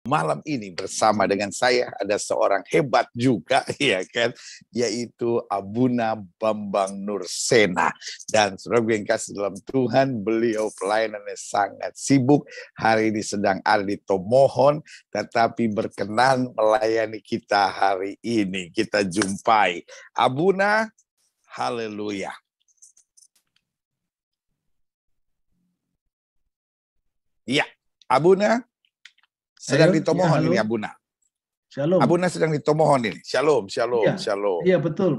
Malam ini bersama dengan saya ada seorang hebat juga, ya kan, yaitu Abuna Bambang Nursena. Dan saudara yang kasih dalam Tuhan, beliau pelayanannya sangat sibuk. Hari ini sedang ada di Tomohon, tetapi berkenan melayani kita hari ini. Kita jumpai Abuna, haleluya. Ya, Abuna sedang di Tomohon ini, Abuna. Shalom. Abuna sedang di Tomohon ini. Shalom, shalom, Iya, shalom. iya betul.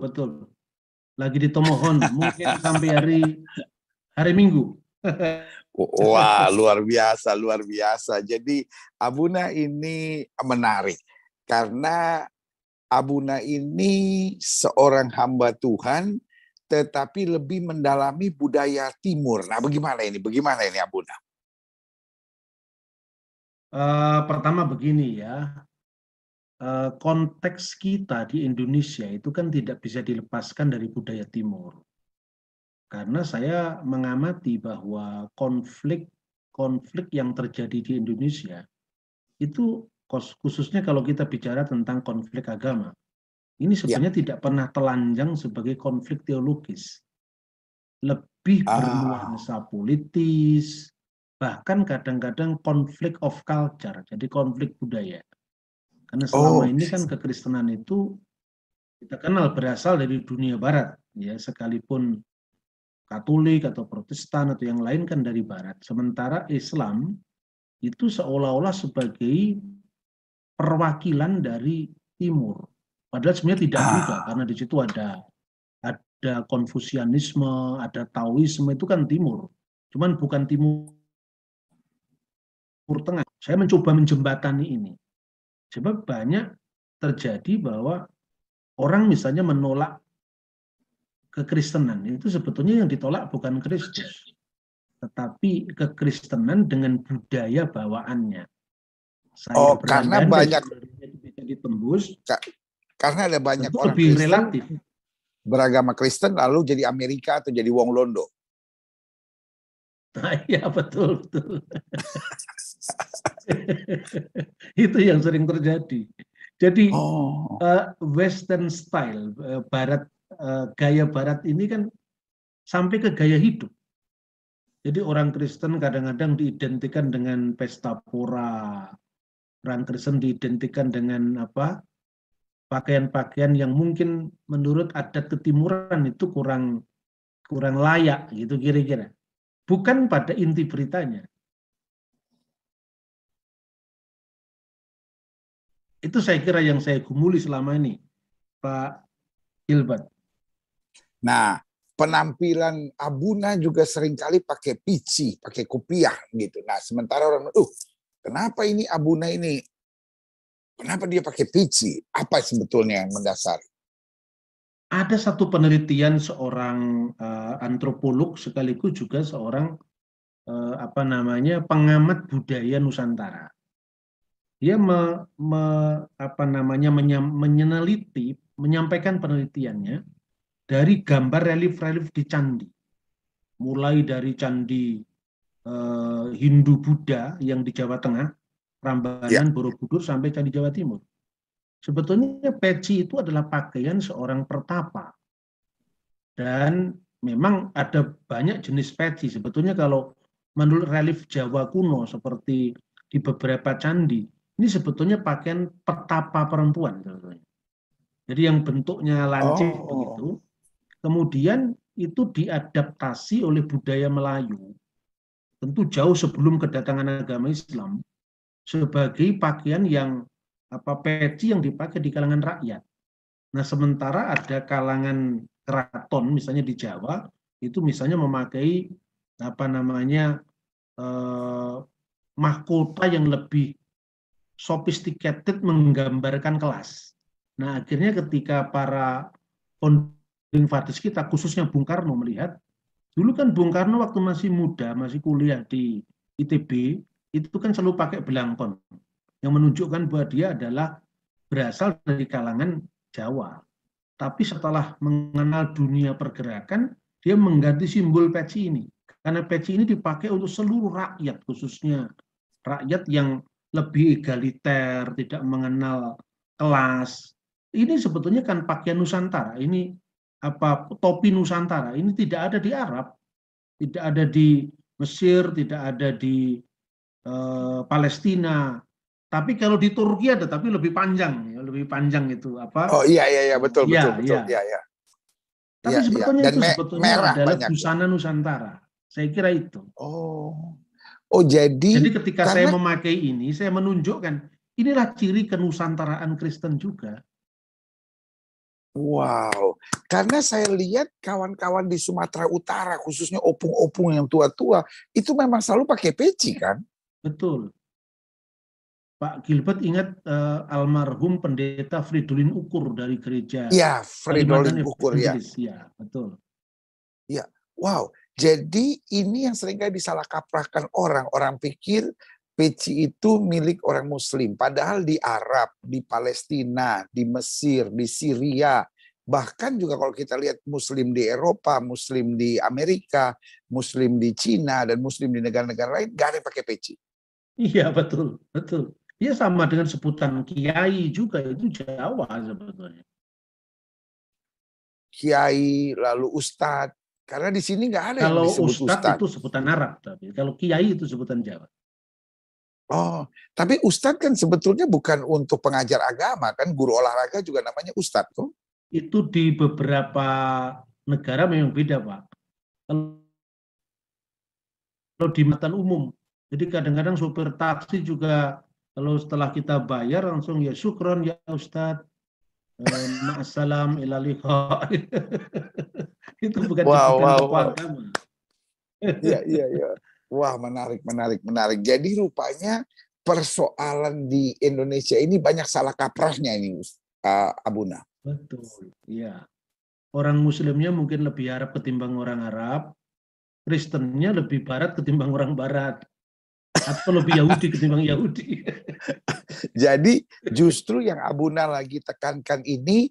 Lagi di Tomohon, mungkin sampai hari Minggu. Wah, luar biasa, luar biasa. Jadi Abuna ini menarik karena Abuna ini seorang hamba Tuhan, tetapi lebih mendalami budaya Timur. Nah, bagaimana ini? Bagaimana ini, Abuna? Pertama begini ya, konteks kita di Indonesia itu kan tidak bisa dilepaskan dari budaya Timur. Karena saya mengamati bahwa konflik yang terjadi di Indonesia itu khususnya kalau kita bicara tentang konflik agama, ini sebenarnya tidak pernah telanjang sebagai konflik teologis. Lebih bernuansa politis, bahkan kadang-kadang konflik of culture, jadi konflik budaya. Karena selama ini kan kekristenan itu kita kenal berasal dari dunia barat, ya, sekalipun Katolik atau Protestan atau yang lain kan dari barat. Sementara Islam itu seolah-olah sebagai perwakilan dari timur. Padahal sebenarnya tidak juga, karena di situ ada Konfusianisme, ada Taoisme, itu kan timur. Cuman bukan timur tengah. Saya mencoba menjembatani ini. Sebab banyak terjadi bahwa orang misalnya menolak kekristenan, itu sebetulnya yang ditolak bukan Kristus, tetapi kekristenan dengan budaya bawaannya. Saya karena banyak bisa ditembus. Karena ada banyak orang lebih Kristen relatif beragama Kristen lalu jadi Amerika atau jadi Wong Londo. Nah, iya betul. Itu yang sering terjadi. Jadi Western style, Barat, gaya Barat ini kan sampai ke gaya hidup. Jadi orang Kristen kadang-kadang diidentikan dengan pesta pora, orang Kristen diidentikan dengan pakaian-pakaian yang mungkin menurut adat ketimuran itu kurang layak gitu kira-kira. Bukan pada inti beritanya. Itu saya kira yang saya gumuli selama ini, Pak Gilbert. Nah, penampilan Abuna juga seringkali pakai pici, pakai kopiah gitu. Nah, sementara orang, kenapa ini Abuna ini? Kenapa dia pakai pici? Apa sebetulnya yang mendasari? Ada satu penelitian seorang antropolog sekaligus juga seorang pengamat budaya Nusantara. Dia menyampaikan penelitiannya dari gambar relief-relief di candi, mulai dari candi Hindu Buddha yang di Jawa Tengah, Prambanan, Borobudur, sampai candi Jawa Timur. Sebetulnya peci itu adalah pakaian seorang pertapa. Dan memang ada banyak jenis peci. Sebetulnya kalau menurut relief Jawa kuno seperti di beberapa candi, ini sebetulnya pakaian petapa perempuan. Jadi yang bentuknya lancip begitu, kemudian itu diadaptasi oleh budaya Melayu, tentu jauh sebelum kedatangan agama Islam, sebagai pakaian yang peci yang dipakai di kalangan rakyat. Nah, sementara ada kalangan keraton, misalnya di Jawa, itu misalnya memakai mahkota yang lebih sophisticated, menggambarkan kelas. Nah, akhirnya ketika para founding fathers kita, khususnya Bung Karno melihat, dulu kan Bung Karno waktu masih muda, masih kuliah di ITB, itu kan selalu pakai belangkon, yang menunjukkan bahwa dia adalah berasal dari kalangan Jawa. Tapi setelah mengenal dunia pergerakan, dia mengganti simbol peci ini. Karena peci ini dipakai untuk seluruh rakyat, khususnya rakyat yang lebih egaliter, tidak mengenal kelas. Ini sebetulnya kan pakaian Nusantara. Ini apa topi Nusantara. Ini tidak ada di Arab, tidak ada di Mesir, tidak ada di Palestina. Tapi kalau di Turki ada, tapi lebih panjang, ya, lebih panjang itu apa? Oh iya iya iya, betul betul Ya, betul. ya. Iya iya. Tapi Iya iya. sebetulnya Dan itu sebetulnya merah adalah banyak ya. busana Nusantara. Saya kira itu. Oh. Oh jadi Jadi ketika saya karena memakai ini, saya menunjukkan inilah ciri kenusantaraan Kristen juga. wow, karena saya lihat kawan-kawan di Sumatera Utara, khususnya opung-opung yang tua-tua, itu memang selalu pakai peci kan? Betul. Pak Gilbert ingat almarhum pendeta Fridolin Ukur dari gereja Ya, Kalimantan Fridolin Ukur ya. Evangelis. Ya, betul. Ya, wow. Jadi ini yang seringkali disalah kaprahkan orang. Orang pikir peci itu milik orang Muslim. Padahal di Arab, di Palestina, di Mesir, di Syria, bahkan juga kalau kita lihat Muslim di Eropa, Muslim di Amerika, Muslim di Cina, dan Muslim di negara-negara lain, gak ada yang pakai peci. Iya, betul, betul. Ya sama dengan sebutan kiai juga itu Jawa sebetulnya. Kiai, lalu ustadz. Karena di sini nggak ada yang Kalau disebut ustadz ustadz. itu sebutan Arab, tapi kalau kiai itu sebutan Jawa. Oh, tapi ustadz kan sebetulnya bukan untuk pengajar agama, kan guru olahraga juga namanya ustadz tuh. Itu di beberapa negara memang beda, Pak. Kalau di matan umum, jadi kadang-kadang supir taksi juga kalau setelah kita bayar langsung ya syukron ya Ustadz, ma'assalam ila liqa. Itu bukan Wow, sebutan wow, tokoh wow. agama. Iya, iya, iya. Wah, menarik, menarik, menarik. Jadi rupanya persoalan di Indonesia ini banyak salah kaprahnya ini, Abuna. Betul, iya. Orang Muslimnya mungkin lebih Arab ketimbang orang Arab, Kristennya lebih Barat ketimbang orang Barat, atau lebih Yahudi ketimbang Yahudi. Jadi justru yang Abuna lagi tekankan ini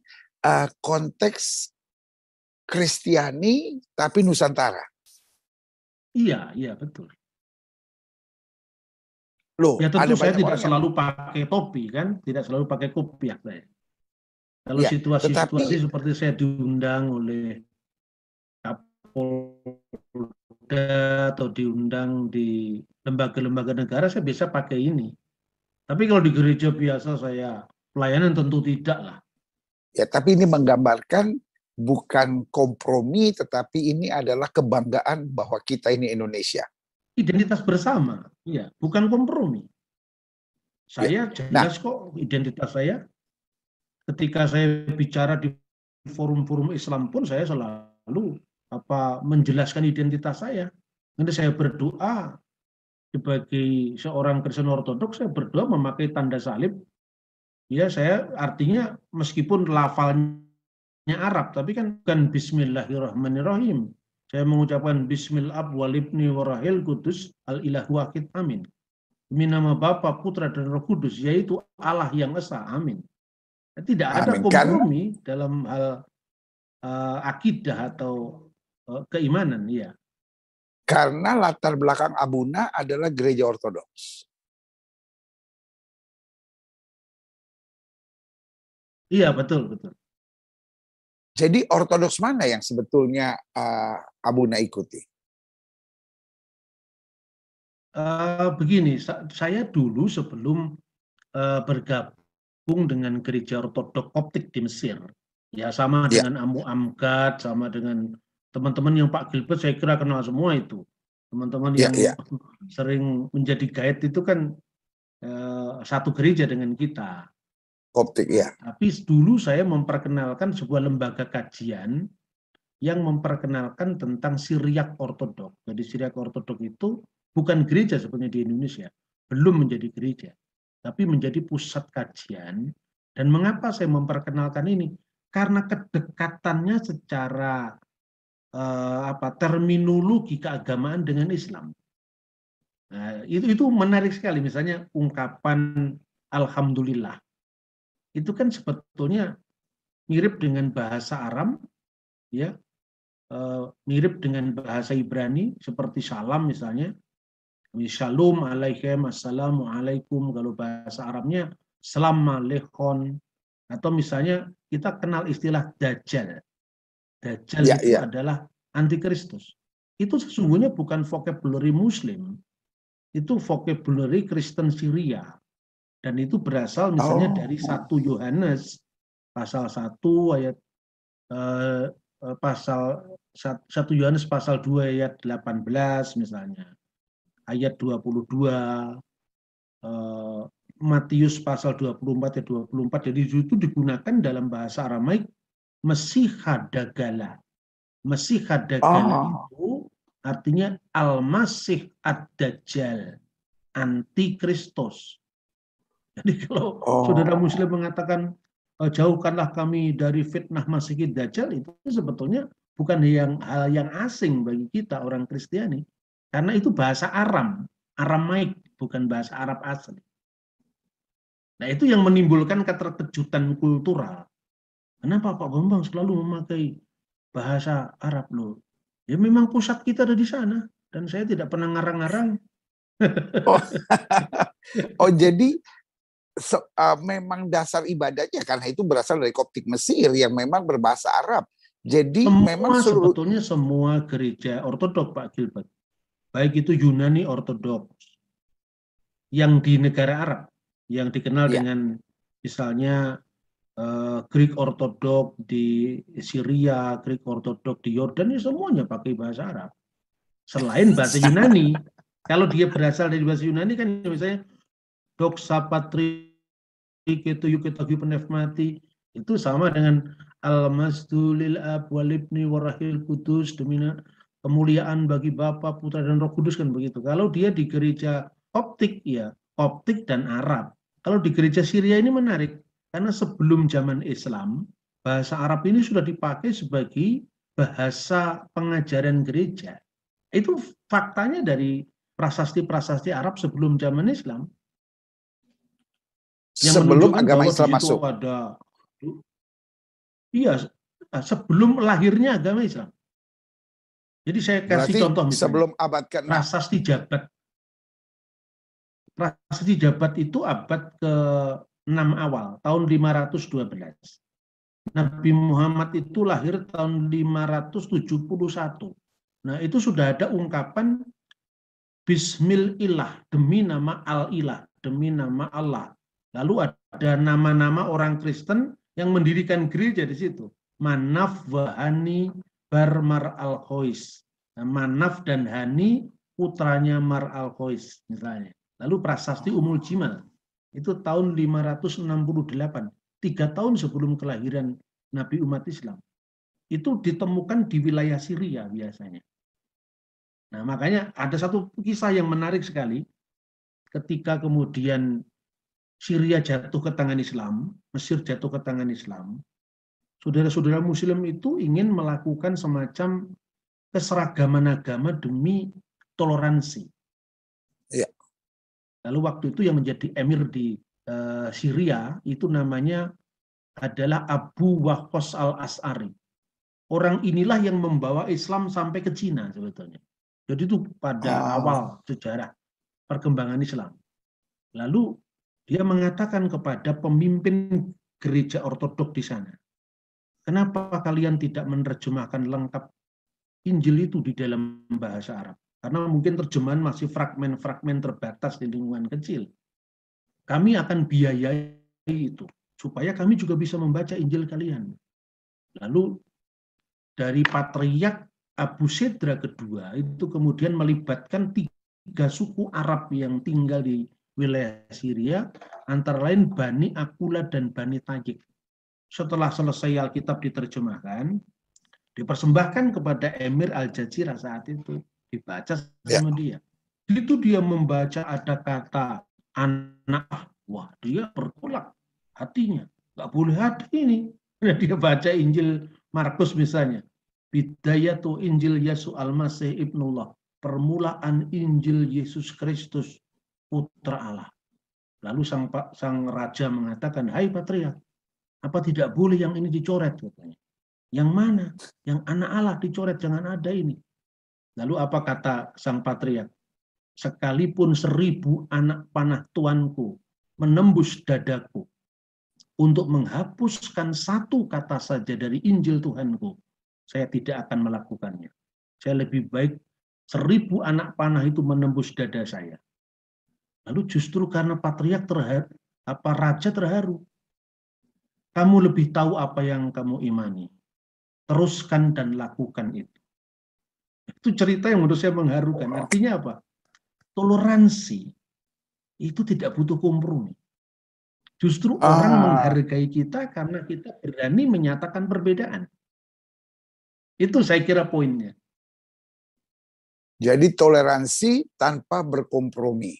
konteks Kristiani tapi Nusantara. Iya, iya betul. Loh, Ya tentu ada saya banyak tidak orang yang selalu pakai topi kan, tidak selalu pakai kopiah saya. Kalau ya, situasi-situasi tetapi seperti saya diundang oleh Kapolda atau diundang di lembaga-lembaga negara, saya bisa pakai ini. Tapi kalau di gereja biasa saya pelayanan tentu tidak lah. ya, tapi ini menggambarkan bukan kompromi, tetapi ini adalah kebanggaan bahwa kita ini Indonesia. Identitas bersama, ya, bukan kompromi. Ya. Saya Nah, jelas kok identitas saya. Ketika saya bicara di forum-forum Islam pun saya selalu menjelaskan identitas saya. Nanti saya berdoa sebagai seorang Kristen Ortodoks, saya berdoa memakai tanda salib. Ya, saya artinya meskipun lafalnya Arab, tapi kan bukan Bismillahirrahmanirrahim. Saya mengucapkan Bismillah walibni warahil kudus al-ilah wahid amin. Demi nama Bapa, Putra, dan Roh Kudus, yaitu Allah yang Esa, amin. Tidak ada amin. Karena kompromi dalam hal akidah atau keimanan, ya. karena latar belakang Abuna adalah gereja Ortodoks. Iya, betul, betul. Jadi Ortodoks mana yang sebetulnya Abuna ikuti? Begini, saya dulu sebelum bergabung dengan gereja Ortodok Koptik di Mesir, ya sama Ya, dengan Amu Amgad, sama dengan teman-teman yang Pak Gilbert saya kira kenal semua itu. Teman-teman ya, yang ya. sering menjadi guide itu kan satu gereja dengan kita. Koptik ya. Tapi dulu saya memperkenalkan sebuah lembaga kajian yang memperkenalkan tentang Syriak Ortodok. Jadi Syriak Ortodok itu bukan gereja sebenarnya di Indonesia, belum menjadi gereja, tapi menjadi pusat kajian. Dan mengapa saya memperkenalkan ini? Karena kedekatannya secara terminologi keagamaan dengan Islam. Nah, itu menarik sekali. Misalnya ungkapan Alhamdulillah. Itu kan sebetulnya mirip dengan bahasa Aram, ya, mirip dengan bahasa Ibrani seperti salam misalnya, Shalom alaikum, assalamu alaikum. Kalau bahasa Arabnya salam alaikum. Atau misalnya kita kenal istilah dajjal. Dajjal Ya, itu ya. adalah antikristus. Itu sesungguhnya bukan vocabulary Muslim, itu vocabulary Kristen Syria. Dan itu berasal misalnya dari 1 Yohanes pasal 1 ayat pasal 1 Yohanes pasal 2 ayat 18 misalnya. Ayat 22, Matius pasal 24 ayat 24. Jadi itu digunakan dalam bahasa Aramaik Mesih Hadagala. Mesih Hadagala itu artinya Al-Masih Ad-Dajjal, Antikristus. Jadi kalau saudara Muslim mengatakan jauhkanlah kami dari fitnah Masih Dajjal, itu sebetulnya bukan hal yang asing bagi kita orang Kristiani, karena itu bahasa Aramaik, bukan bahasa Arab asli. Nah, itu yang menimbulkan keterkejutan kultural. Kenapa Pak Bambang selalu memakai bahasa Arab loh? Ya memang pusat kita ada di sana, dan saya tidak pernah ngarang-ngarang. Jadi memang dasar ibadahnya karena itu berasal dari Koptik Mesir yang memang berbahasa Arab. Jadi memang sebetulnya semua gereja ortodok Pak Gilbert, baik itu Yunani ortodoks yang di negara Arab, yang dikenal dengan misalnya Greek ortodok di Syria, Greek ortodok di Yordania, semuanya pakai bahasa Arab. Selain bahasa Yunani, kalau dia berasal dari bahasa Yunani kan misalnya doxa patri ketuyu ketahui penefmati, itu sama dengan al-masdulil ab walibni warahil kudus, demi kemuliaan bagi Bapa, Putra dan Roh Kudus, kan begitu. Kalau dia di gereja Koptik, ya Koptik dan Arab. Kalau di gereja Syria ini menarik, karena sebelum zaman Islam, bahasa Arab ini sudah dipakai sebagai bahasa pengajaran gereja. Itu faktanya dari prasasti-prasasti Arab sebelum zaman Islam. Yang sebelum agama Islam masuk. Iya, sebelum lahirnya agama Islam. Jadi saya kasih contoh misalnya. Sebelum abad ke-6. Prasasti Jabat. Prasasti Jabat itu abad ke-6 awal, tahun 512. Nabi Muhammad itu lahir tahun 571. Nah, itu sudah ada ungkapan Bismillah, demi nama Al-Ilah, demi nama Allah. Lalu ada nama-nama orang Kristen yang mendirikan gereja di situ. Manaf wa Hani bar Mar al-Khois. Nah, Manaf dan Hani putranya Mar al-Khois misalnya. Lalu prasasti Umul Jimal itu tahun 568, 3 tahun sebelum kelahiran Nabi umat Islam. Itu ditemukan di wilayah Syria biasanya. Nah, makanya ada satu kisah yang menarik sekali ketika kemudian Syria jatuh ke tangan Islam, Mesir jatuh ke tangan Islam, saudara-saudara Muslim itu ingin melakukan semacam keseragaman agama demi toleransi. Ya. Lalu waktu itu yang menjadi emir di Syria itu namanya adalah Abu Waqqas al-As'ari. Orang inilah yang membawa Islam sampai ke Cina sebetulnya. Jadi itu pada awal sejarah perkembangan Islam. Lalu dia mengatakan kepada pemimpin gereja ortodok di sana, kenapa kalian tidak menerjemahkan lengkap Injil itu di dalam bahasa Arab? Karena mungkin terjemahan masih fragmen-fragmen terbatas di lingkungan kecil. Kami akan biayai itu, supaya kami juga bisa membaca Injil kalian. Lalu dari Patriark Abu Sedra kedua itu kemudian melibatkan 3 suku Arab yang tinggal di wilayah Syria, antara lain Bani Akula dan Bani Tajik. Setelah selesai Alkitab diterjemahkan, dipersembahkan kepada Emir Al-Jazirah saat itu, dibaca sama dia. Itu dia membaca ada kata anak, wah dia bertolak hatinya, nggak boleh hati ini. Dia baca Injil Markus misalnya, Bidayatu Injil Yesus Al-Masih Ibnullah, permulaan Injil Yesus Kristus Putra Allah. Lalu sang raja mengatakan, hai Patriark, apa tidak boleh yang ini dicoret? Katanya. Yang mana? Yang anak Allah dicoret, jangan ada ini. Lalu apa kata sang Patriark? sekalipun 1000 anak panah Tuanku menembus dadaku untuk menghapuskan satu kata saja dari Injil Tuhanku, saya tidak akan melakukannya. Saya lebih baik 1000 anak panah itu menembus dada saya. Lalu justru karena patriark terharu, raja terharu. Kamu lebih tahu apa yang kamu imani. Teruskan dan lakukan itu. Itu cerita yang menurut saya mengharukan. Artinya apa? Toleransi itu tidak butuh kompromi. Justru orang menghargai kita karena kita berani menyatakan perbedaan. Itu saya kira poinnya. Jadi toleransi tanpa berkompromi.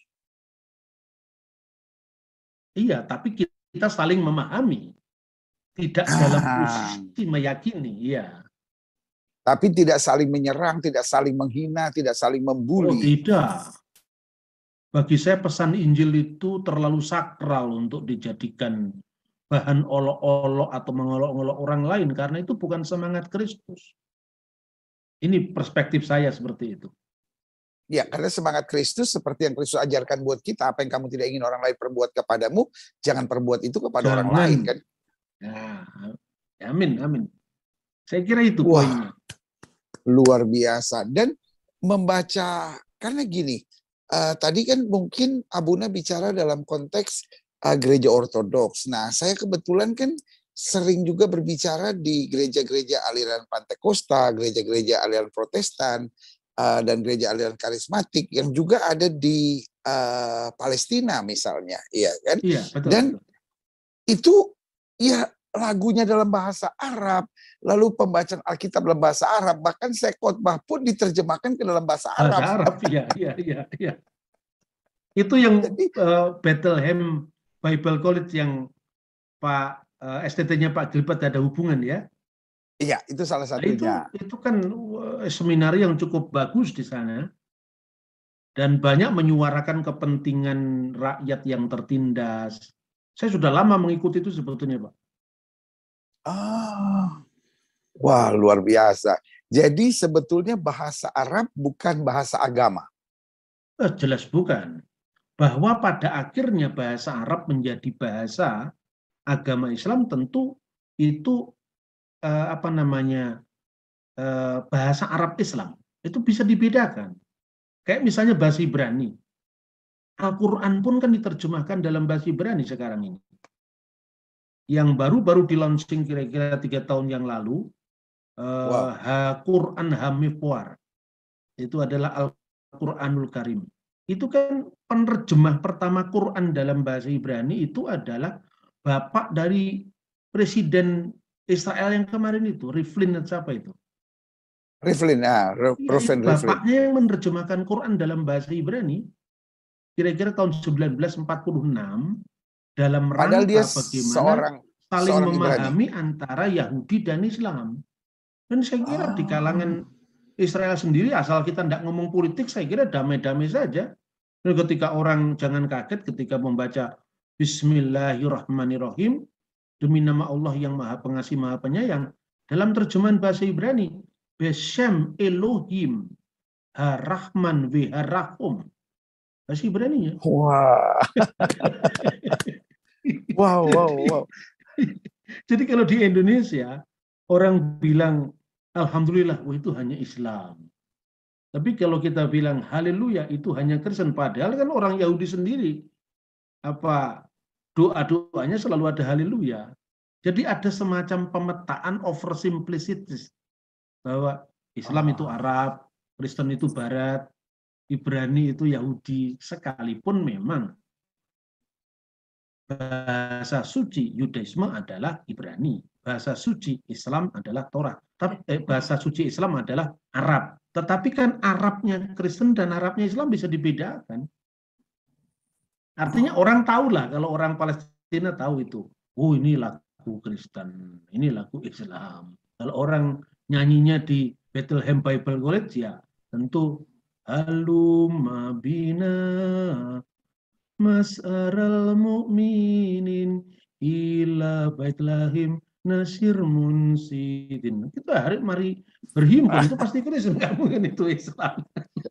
Iya, tapi kita saling memahami. Tidak dalam posisi meyakini, iya. Tapi tidak saling menyerang, tidak saling menghina, tidak saling membuli. Oh, tidak. Bagi saya pesan Injil itu terlalu sakral untuk dijadikan bahan olok-olok atau mengolok-olok orang lain, karena itu bukan semangat Kristus. Ini perspektif saya seperti itu. Ya, karena semangat Kristus seperti yang Kristus ajarkan buat kita, apa yang kamu tidak ingin orang lain perbuat kepadamu, jangan perbuat itu kepada orang lain, kan? Nah, amin, amin. Saya kira itu Wah, poinnya. luar biasa. Dan membaca, karena gini, tadi kan mungkin Abuna bicara dalam konteks gereja ortodoks. Nah, saya kebetulan kan sering juga berbicara di gereja-gereja aliran Pantekosta, gereja-gereja aliran Protestan, dan gereja aliran karismatik yang juga ada di Palestina misalnya, iya kan? Iya, betul. Dan betul. itu ya lagunya dalam bahasa Arab, lalu pembacaan Alkitab dalam bahasa Arab, bahkan saya khotbah pun diterjemahkan ke dalam bahasa Arab. Bahasa Arab, iya. Itu yang Bethlehem Bible College yang Pak STT-nya Pak Gilbert ada hubungan ya. Iya, itu salah satunya. Nah, itu kan seminar yang cukup bagus di sana dan banyak menyuarakan kepentingan rakyat yang tertindas. Saya sudah lama mengikuti itu sebetulnya, Pak. Wah, luar biasa. Jadi sebetulnya bahasa Arab bukan bahasa agama. Jelas bukan. Bahwa pada akhirnya bahasa Arab menjadi bahasa agama Islam tentu itu bahasa Arab Islam itu bisa dibedakan. Kayak misalnya bahasa Ibrani. Al-Quran pun kan diterjemahkan dalam bahasa Ibrani sekarang ini. Yang baru-baru di launching kira-kira 3 tahun yang lalu, Quran Hamifwar. Itu adalah Al-Quranul Karim. Itu kan penerjemah pertama Quran dalam bahasa Ibrani itu adalah bapak dari Presiden Israel yang kemarin itu, Rivlin siapa itu? Rivlin, Itu bapaknya yang menerjemahkan Quran dalam bahasa Ibrani kira-kira tahun 1946 dalam rangka dia bagaimana saling memahami Ibrani antara Yahudi dan Islam. Dan saya kira di kalangan Israel sendiri, asal kita tidak ngomong politik, saya kira damai-damai saja. Dan ketika orang jangan kaget ketika membaca Bismillahirrahmanirrahim, demi nama Allah yang Maha Pengasih Maha Penyayang, dalam terjemahan bahasa Ibrani, Beshem Elohim Harahman Viharahum. Bahasa Ibrani ya. Wow. Jadi kalau di Indonesia, orang bilang Alhamdulillah, itu hanya Islam. Tapi kalau kita bilang haleluya, itu hanya Kristen. Padahal kan orang Yahudi sendiri, doa-doanya selalu ada haleluya. Jadi ada semacam pemetaan oversimplicity. Bahwa Islam itu Arab, Kristen itu Barat, Ibrani itu Yahudi. Sekalipun memang bahasa suci Yudaisme adalah Ibrani. Bahasa suci Islam adalah Torah. Tapi bahasa suci Islam adalah Arab. Tetapi kan Arabnya Kristen dan Arabnya Islam bisa dibedakan. Artinya orang tahulah, kalau orang Palestina tahu itu. Oh, ini lagu Kristen, ini lagu Islam. Kalau orang nyanyinya di Bethlehem Bible College ya tentu Halumma bina mas'aral mu'minin ila Bethlehem Nasir Munsidin. Kita mari berhimpun, itu pasti Kristen, nggak mungkin itu Islam.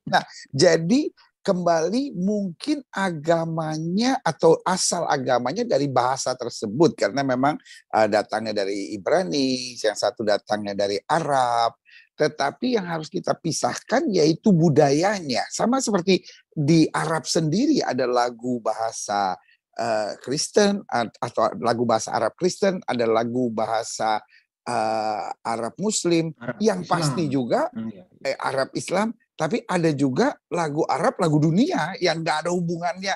Nah, jadi kembali mungkin agamanya atau asal agamanya dari bahasa tersebut, karena memang datangnya dari Ibrani, yang satu datangnya dari Arab. Tetapi yang harus kita pisahkan yaitu budayanya. Sama seperti di Arab sendiri ada lagu bahasa Kristen atau lagu bahasa Arab Kristen, ada lagu bahasa Arab Muslim, Arab yang Islam. pasti juga Ya. Arab Islam, tapi ada juga lagu Arab, lagu dunia yang nggak ada hubungannya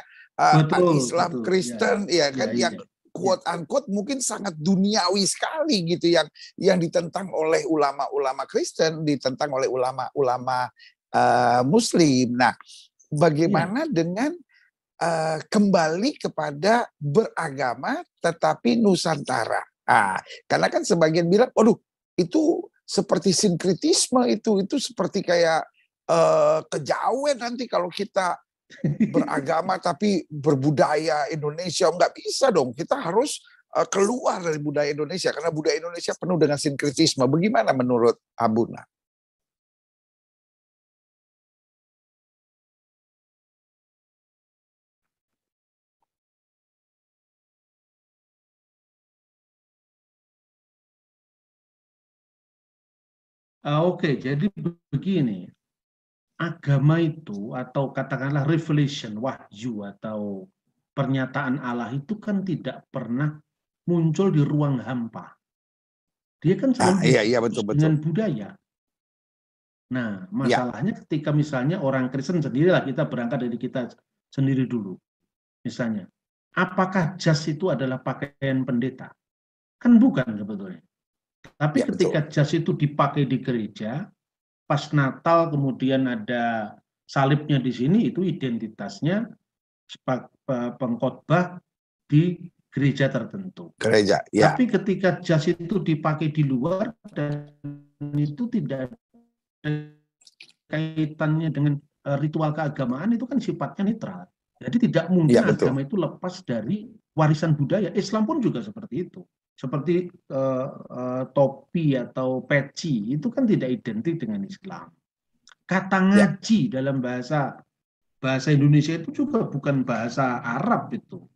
Islam, Betul. Kristen, ya kan, yang quote unquote mungkin sangat duniawi sekali gitu, yang ditentang oleh ulama-ulama Kristen, ditentang oleh ulama-ulama Muslim. Nah, bagaimana dengan kembali kepada beragama tetapi Nusantara? Karena kan sebagian bilang, waduh, itu seperti sinkretisme, itu seperti kayak kejawen nanti kalau kita beragama tapi berbudaya Indonesia. Nggak bisa dong, kita harus keluar dari budaya Indonesia, karena budaya Indonesia penuh dengan sinkretisme. Bagaimana menurut Abuna? Oke, jadi begini, agama itu atau katakanlah revelation, wahyu atau pernyataan Allah itu kan tidak pernah muncul di ruang hampa. Dia kan selalu Iya, betul. dengan budaya. Nah, masalahnya ketika misalnya orang Kristen sendirilah, kita berangkat dari kita sendiri dulu. Misalnya, apakah jas itu adalah pakaian pendeta? Kan bukan sebetulnya. Tapi ketika jas itu dipakai di gereja, pas Natal kemudian ada salibnya di sini, itu identitasnya pengkhotbah di gereja tertentu. Gereja, ya. Tapi ketika jas itu dipakai di luar dan itu tidak ada kaitannya dengan ritual keagamaan, itu kan sifatnya netral. Jadi tidak mungkin agama itu lepas dari warisan budaya. Islam pun juga seperti itu. Seperti topi atau peci, itu kan tidak identik dengan Islam. Kata ngaji dalam bahasa Indonesia itu juga bukan bahasa Arab itu.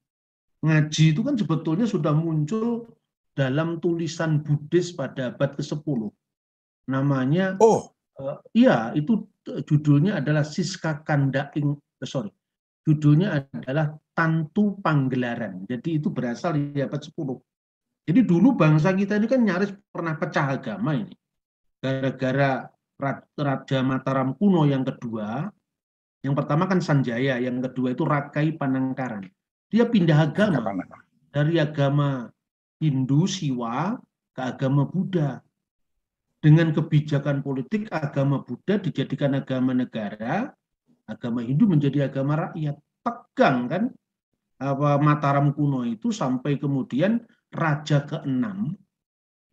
Ngaji itu kan sebetulnya sudah muncul dalam tulisan Buddhis pada abad ke-10. Namanya, itu judulnya adalah Siska Kanda judulnya adalah Tantu Panggelaran. Jadi itu berasal dari abad 10. Jadi dulu bangsa kita ini kan nyaris pernah pecah agama ini. Gara-gara Raja Mataram kuno yang kedua, yang pertama kan Sanjaya, yang kedua itu Rakai Panangkaran. Dia pindah agama dari agama Hindu, Siwa, ke agama Buddha. Dengan kebijakan politik, agama Buddha dijadikan agama negara, agama Hindu menjadi agama rakyat. Tegang kan Mataram kuno itu, sampai kemudian Raja ke-6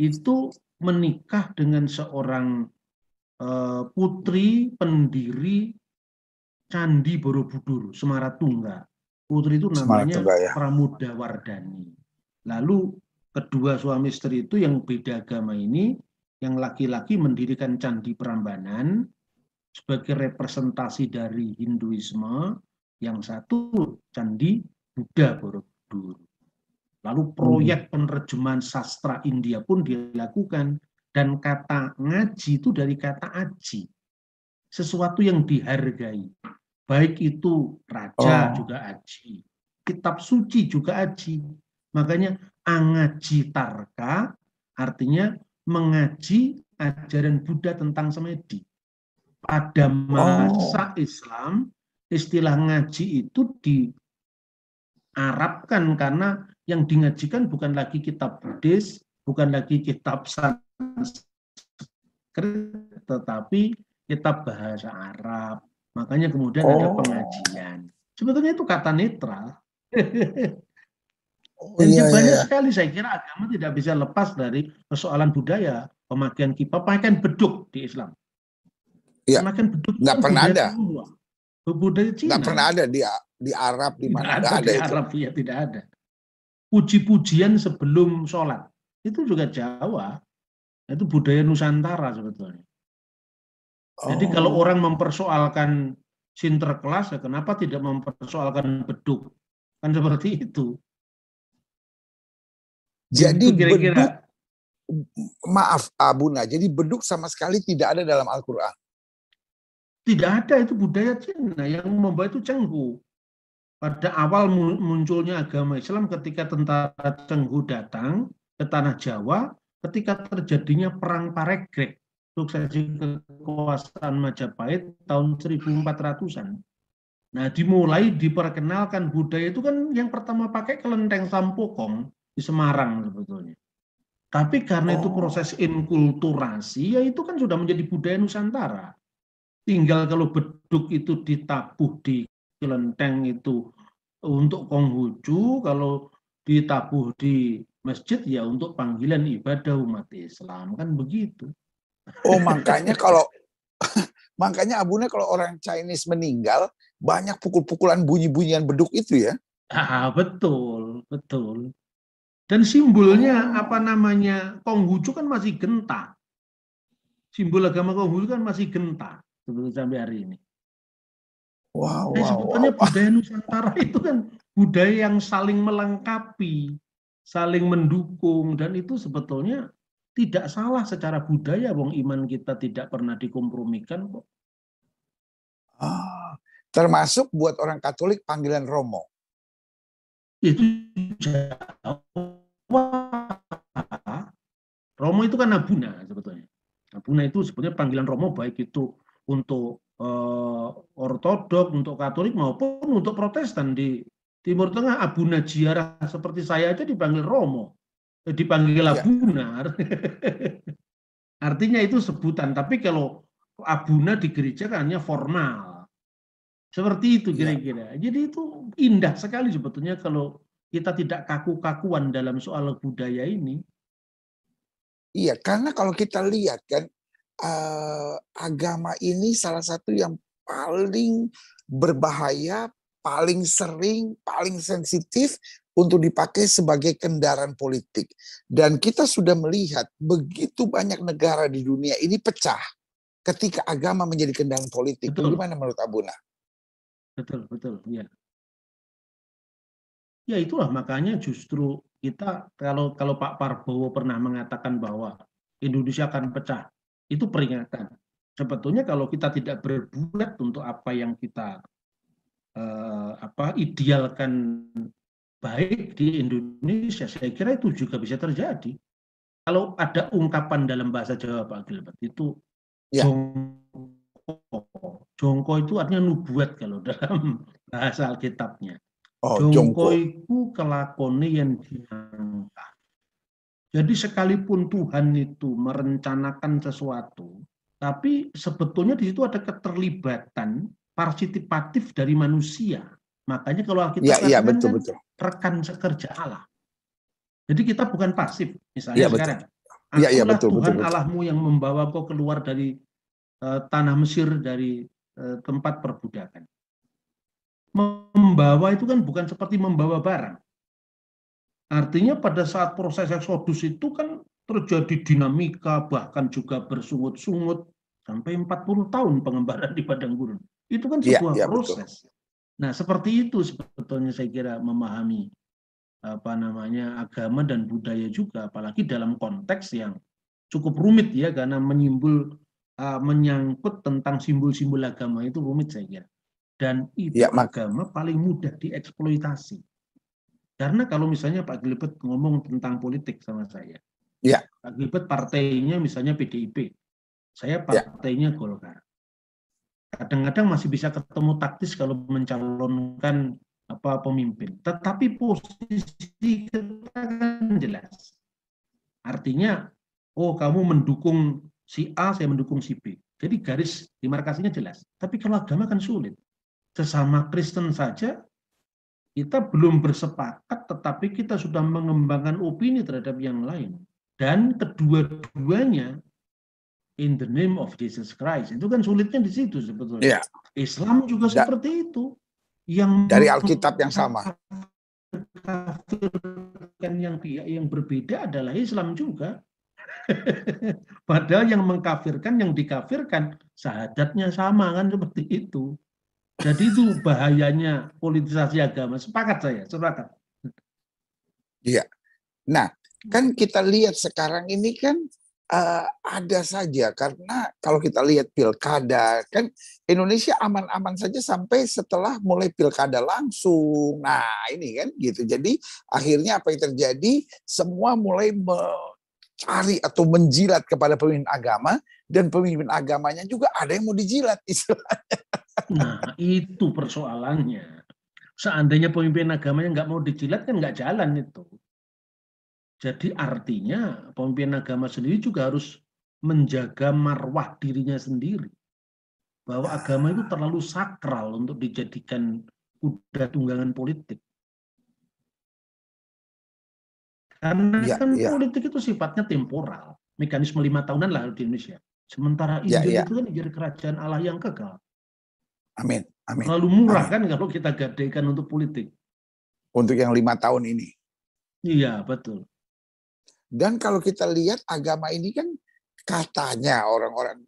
itu menikah dengan seorang putri pendiri Candi Borobudur, Semaratungga. Putri itu namanya Pramodawardhani. Lalu kedua suami istri itu yang beda agama ini, yang laki-laki mendirikan Candi Prambanan sebagai representasi dari Hinduisme, yang satu Candi Buddha Borobudur. Lalu proyek penerjemahan sastra India pun dilakukan, dan kata ngaji itu dari kata aji, sesuatu yang dihargai. Baik itu raja juga aji, kitab suci juga aji. Makanya angaji tarka artinya mengaji ajaran Buddha tentang semedi. Pada masa Islam, istilah ngaji itu diarabkan karena yang dingajikan bukan lagi kitab Buddhis, bukan lagi kitab Sanskrit, tetapi kitab bahasa Arab. Makanya kemudian ada pengajian. Sebetulnya itu kata netral. Dan banyak sekali, saya kira agama tidak bisa lepas dari persoalan budaya. Pemakaian kipas, pakaian beduk di Islam. Pemakaian beduk nggak pernah ada. Budaya Cina. Nggak pernah ada di Arab, di mana nggak ada di itu. Arab ya tidak ada. Puji-pujian sebelum sholat itu juga Jawa. Itu budaya Nusantara sebetulnya. Jadi kalau orang mempersoalkan Sinterklas, ya kenapa tidak mempersoalkan beduk? Kan seperti itu. Jadi Itu beduk, kira-kira. maaf Abuna, jadi beduk sama sekali tidak ada dalam Al-Quran. Tidak ada, itu budaya Cina. Yang membawa itu Chenghu. Pada awal munculnya agama Islam ketika tentara Chenghu datang ke tanah Jawa, ketika terjadinya perang Paregreg, suksesi kekuasaan Majapahit tahun 1400-an. Nah, dimulai diperkenalkan budaya itu kan yang pertama pakai kelenteng Sampokong di Semarang sebetulnya. Tapi karena itu proses inkulturasi, ya itu kan sudah menjadi budaya Nusantara. Tinggal kalau beduk itu ditabuh di kelenteng itu untuk Konghucu, kalau ditabuh di masjid ya untuk panggilan ibadah umat Islam, kan begitu. Oh, makanya makanya Abuna kalau orang Chinese meninggal banyak pukul-pukulan bunyi-bunyian beduk itu ya. Betul, betul. Dan simbolnya apa namanya, Konghucu kan masih genta. Simbol agama Konghucu kan masih genta sebetulnya sampai hari ini. Wow, Nah, wow, sebetulnya wow. budaya Nusantara itu kan budaya yang saling melengkapi, saling mendukung, dan itu sebetulnya tidak salah secara budaya, wong iman kita tidak pernah dikompromikan kok. Termasuk buat orang Katolik panggilan Romo. Itu Jawa. Romo itu kan Abuna sebetulnya. Abuna itu sebetulnya panggilan Romo baik itu untuk Ortodok, untuk Katolik maupun untuk Protestan di Timur Tengah. Abuna Ziarah seperti saya aja dipanggil Romo, dipanggil Ya, Abuna. Artinya itu sebutan, tapi kalau Abuna di gereja kan hanya formal. Seperti itu ya, kira-kira. Jadi itu indah sekali sebetulnya kalau kita tidak kaku-kakuan dalam soal budaya ini. iya. Karena kalau kita lihat kan agama ini salah satu yang paling berbahaya, paling sering, paling sensitif untuk dipakai sebagai kendaraan politik. Dan kita sudah melihat begitu banyak negara di dunia ini pecah ketika agama menjadi kendaraan politik. Betul, Bagaimana menurut Abuna? betul, betul. Ya. Ya itulah makanya justru kita kalau Pak Prabowo pernah mengatakan bahwa Indonesia akan pecah, itu peringatan. Sebetulnya kalau kita tidak berbuat untuk apa yang kita idealkan baik di Indonesia, saya kira itu juga bisa terjadi. Kalau ada ungkapan dalam bahasa Jawa Pak Gilbert itu Ya, jongko. Jongko itu artinya nubuat kalau dalam bahasa Alkitabnya. oh Jongko jongko. iku kelakone yang diangka. Jadi sekalipun Tuhan itu merencanakan sesuatu, tapi sebetulnya di situ ada keterlibatan partisipatif dari manusia. Makanya kalau Ya, Alkitab iya katakan betul kan betul. rekan sekerja Allah. Jadi kita bukan pasif. Iya Misalnya betul. sekarang, Iya iya akulah betul betul Tuhan betul. Allahmu yang membawa kau keluar dari tanah Mesir, dari tempat perbudakan. Membawa itu kan bukan seperti membawa barang. Artinya pada saat proses eksodus itu kan terjadi dinamika, bahkan juga bersungut-sungut sampai 40 tahun pengembaraan di padang gurun. Itu kan Iya sebuah iya betul. proses. Nah, seperti itu sebetulnya saya kira memahami apa namanya agama dan budaya juga, apalagi dalam konteks yang cukup rumit ya, karena menyangkut tentang simbol-simbol agama itu rumit saya kira. Dan itu Iya mak. agama paling mudah dieksploitasi. Karena kalau misalnya Pak Gilbert ngomong tentang politik sama saya, Iya Pak Gilbert partainya misalnya PDIP, saya iya. partainya Golkar. Kadang-kadang masih bisa ketemu taktis kalau mencalonkan pemimpin. Tetapi posisi kita kan jelas. Artinya, oh kamu mendukung si A, saya mendukung si B. Jadi garis demarkasinya jelas. Tapi kalau agama kan sulit. Sesama Kristen saja kita belum bersepakat, tetapi kita sudah mengembangkan opini terhadap yang lain. Dan kedua-duanya in the name of Jesus Christ. Itu kan sulitnya di situ sebetulnya. Iya. Islam juga seperti itu. Yang Dari Alkitab yang sama. yang pihak yang berbeda adalah Islam juga. Padahal yang mengkafirkan, yang dikafirkan, syahadatnya sama kan seperti itu. Jadi itu bahayanya politisasi agama. Sepakat saya, sepakat. Iya. Nah, kan kita lihat sekarang ini kan ada saja, karena kalau kita lihat pilkada kan Indonesia aman-aman saja sampai setelah mulai pilkada langsung. Nah, ini kan gitu. Jadi akhirnya apa yang terjadi? Semua mulai mencari atau menjilat kepada pemimpin agama, dan pemimpin agamanya juga ada yang mau dijilat. Nah, itu persoalannya. Seandainya pemimpin agamanya nggak mau dijilat, kan nggak jalan itu. Jadi artinya pemimpin agama sendiri juga harus menjaga marwah dirinya sendiri. Bahwa agama itu terlalu sakral untuk dijadikan kuda tunggangan politik. Karena Ya, kan ya, politik itu sifatnya temporal. Mekanisme 5 tahunan lah di Indonesia. Sementara ya, Injil ya. itu kan jadi kerajaan Allah yang kekal. Amin, amin, Terlalu murah amin. kan kalau kita gadaikan untuk politik. Untuk yang 5 tahun ini. Iya, betul. Dan kalau kita lihat agama ini kan katanya orang-orang,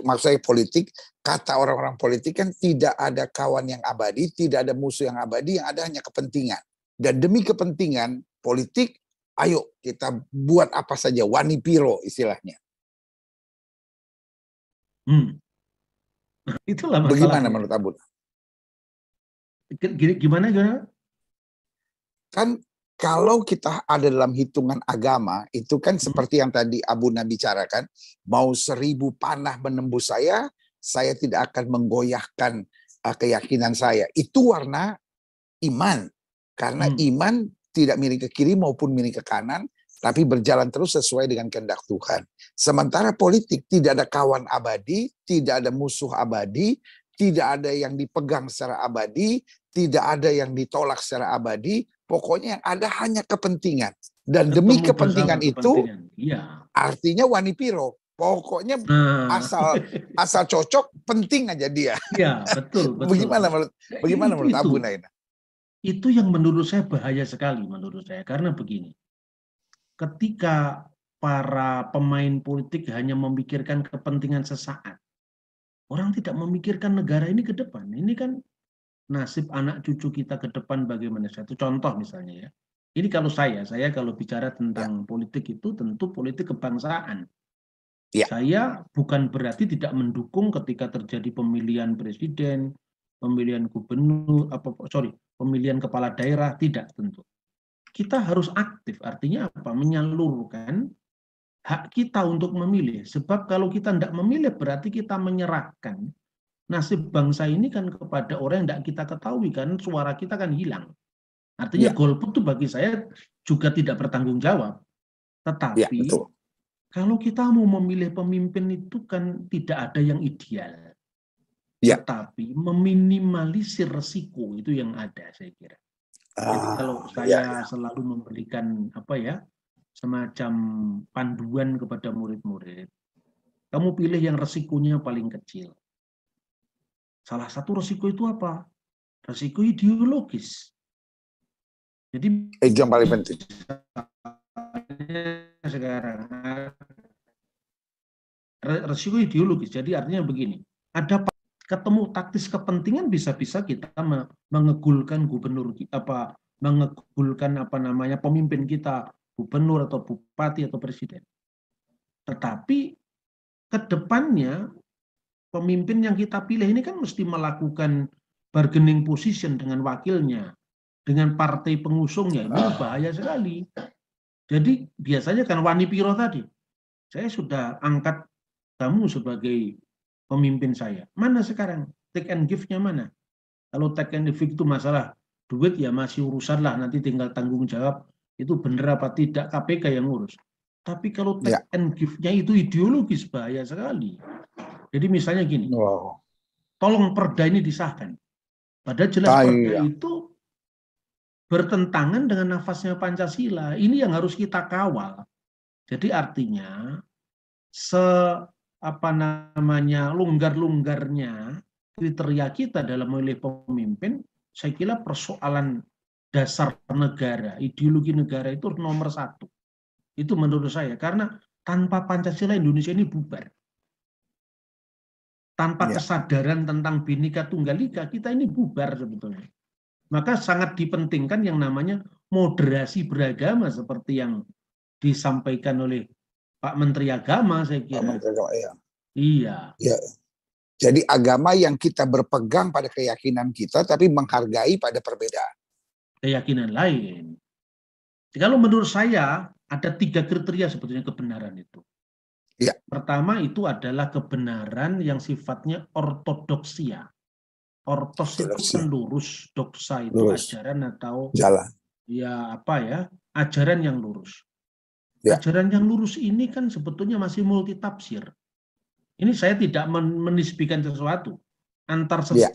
maksud saya politik, kata orang-orang politik kan tidak ada kawan yang abadi, tidak ada musuh yang abadi, yang ada hanya kepentingan. Dan demi kepentingan politik, ayo kita buat apa saja, wani piro istilahnya. Hmm. Itulah Bagaimana masalahnya. menurut Abu? Gimana, gimana? Kan kalau kita ada dalam hitungan agama, itu kan Hmm. seperti yang tadi Abu Nabi bicarakan, mau 1000 panah menembus saya tidak akan menggoyahkan keyakinan saya. Itu warna iman. Karena Hmm. iman tidak miring ke kiri maupun miring ke kanan, tapi berjalan terus sesuai dengan kehendak Tuhan. Sementara politik tidak ada kawan abadi, tidak ada musuh abadi, tidak ada yang dipegang secara abadi, tidak ada yang ditolak secara abadi, pokoknya yang ada hanya kepentingan. Dan demi Ketemu bersama kepentingan itu, kepentingan. Iya. artinya wanipiro. Pokoknya Nah, asal asal cocok, penting aja dia. iya, betul, betul. Bagaimana Itu, menurut itu. Abu Naina? Itu yang menurut saya bahaya sekali menurut saya. Karena begini, ketika para pemain politik hanya memikirkan kepentingan sesaat, orang tidak memikirkan negara ini ke depan. Ini kan nasib anak cucu kita ke depan bagaimana. Satu contoh misalnya ya. Ini kalau saya kalau bicara Ya, tentang politik itu tentu politik kebangsaan. ya, Saya bukan berarti tidak mendukung ketika terjadi pemilihan presiden, pemilian gubernur, pemilihan kepala daerah, tidak tentu. Kita harus aktif, artinya apa? Menyalurkan hak kita untuk memilih. Sebab kalau kita tidak memilih berarti kita menyerahkan nasib bangsa ini kan kepada orang yang tidak kita ketahui, kan suara kita kan hilang. Artinya ya, golput itu bagi saya juga tidak bertanggung jawab. ya, Tetapi betul. kalau kita mau memilih pemimpin itu kan tidak ada yang ideal. Ya. Tetapi meminimalisir resiko itu yang ada saya kira. Jadi kalau Ya, saya ya. selalu memberikan semacam panduan kepada murid-murid, kamu pilih yang resikonya paling kecil. Salah satu resiko itu apa? Resiko ideologis. Jadi Itu yang paling penting. sekarang resiko ideologis. Jadi artinya begini, ada ketemu taktis kepentingan bisa-bisa kita mengegulkan pemimpin kita, gubernur atau bupati atau presiden. Tetapi ke depannya pemimpin yang kita pilih ini kan mesti melakukan bargaining position dengan wakilnya, dengan partai pengusungnya. Ini bahaya sekali. Jadi biasanya kan wani piro tadi, saya sudah angkat kamu sebagai pemimpin saya. Mana sekarang? Take and give-nya mana? Kalau take and give itu masalah duit ya masih urusan lah, nanti tinggal tanggung jawab itu benar apa tidak KPK yang ngurus. Tapi kalau take Ya. and give-nya itu ideologis, bahaya sekali. Jadi misalnya gini, Wow. tolong perda ini disahkan. Padahal jelas perda Iya. itu bertentangan dengan nafasnya Pancasila. Ini yang harus kita kawal. Jadi artinya longgar-longgarnya kriteria kita dalam memilih pemimpin, saya kira persoalan dasar negara, ideologi negara itu nomor satu. Itu menurut saya, karena tanpa Pancasila Indonesia ini bubar. tanpa Ya. kesadaran tentang Bhinneka Tunggal Ika, kita ini bubar sebetulnya. Maka sangat dipentingkan yang namanya moderasi beragama seperti yang disampaikan oleh Pak Menteri Agama, saya Pak kira. Menteri Agama, ya. Iya, Ya. Jadi agama yang kita berpegang pada keyakinan kita, tapi menghargai pada perbedaan. keyakinan lain. Kalau menurut saya ada 3 kriteria sebetulnya kebenaran itu. Ya. Pertama itu adalah kebenaran yang sifatnya ortodoksia. Ortos itu Ortodoksi, kan lurus, doksa itu lurus, ajaran atau jalan. ya apa ya, ajaran yang lurus. Ya. Ajaran yang lurus ini kan sebetulnya masih multitafsir. Ini saya tidak menisbikan sesuatu. Antar Ya.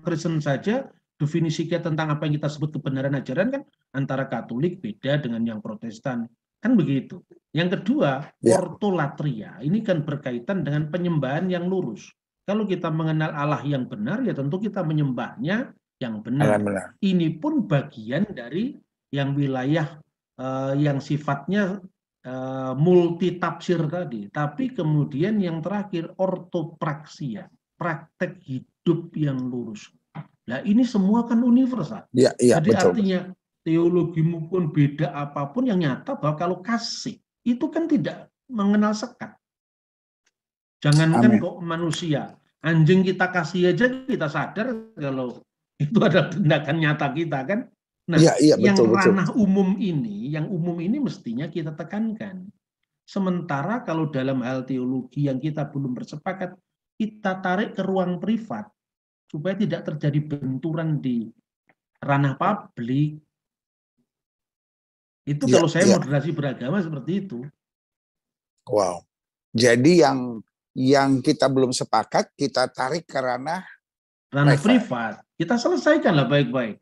Kristen saja, definisi kita tentang apa yang kita sebut kebenaran ajaran kan antara Katolik beda dengan yang Protestan. Kan begitu. Yang kedua, Ya. ortolatria. Ini kan berkaitan dengan penyembahan yang lurus. Kalau kita mengenal Allah yang benar, ya tentu kita menyembahnya yang benar. Benar. Ini pun bagian dari yang wilayah yang sifatnya multitafsir tadi. Tapi kemudian yang terakhir, ortopraksia. Praktek hidup yang lurus. Nah ini semua kan universal. Ya, ya, Jadi betul. artinya teologimu pun beda apapun, yang nyata bahwa kalau kasih itu kan tidak mengenal sekat. Jangankan Amin. kok manusia, anjing kita kasih aja kita sadar kalau itu adalah tindakan nyata kita kan. Nah, Ya, iya, yang betul, betul. ranah umum ini mestinya kita tekankan. Sementara kalau dalam hal teologi yang kita belum bersepakat, kita tarik ke ruang privat supaya tidak terjadi benturan di ranah publik. Itu Ya, kalau saya ya. moderasi beragama seperti itu. Wow. Jadi yang kita belum sepakat, kita tarik ke ranah Privat. Kita selesaikanlah baik-baik.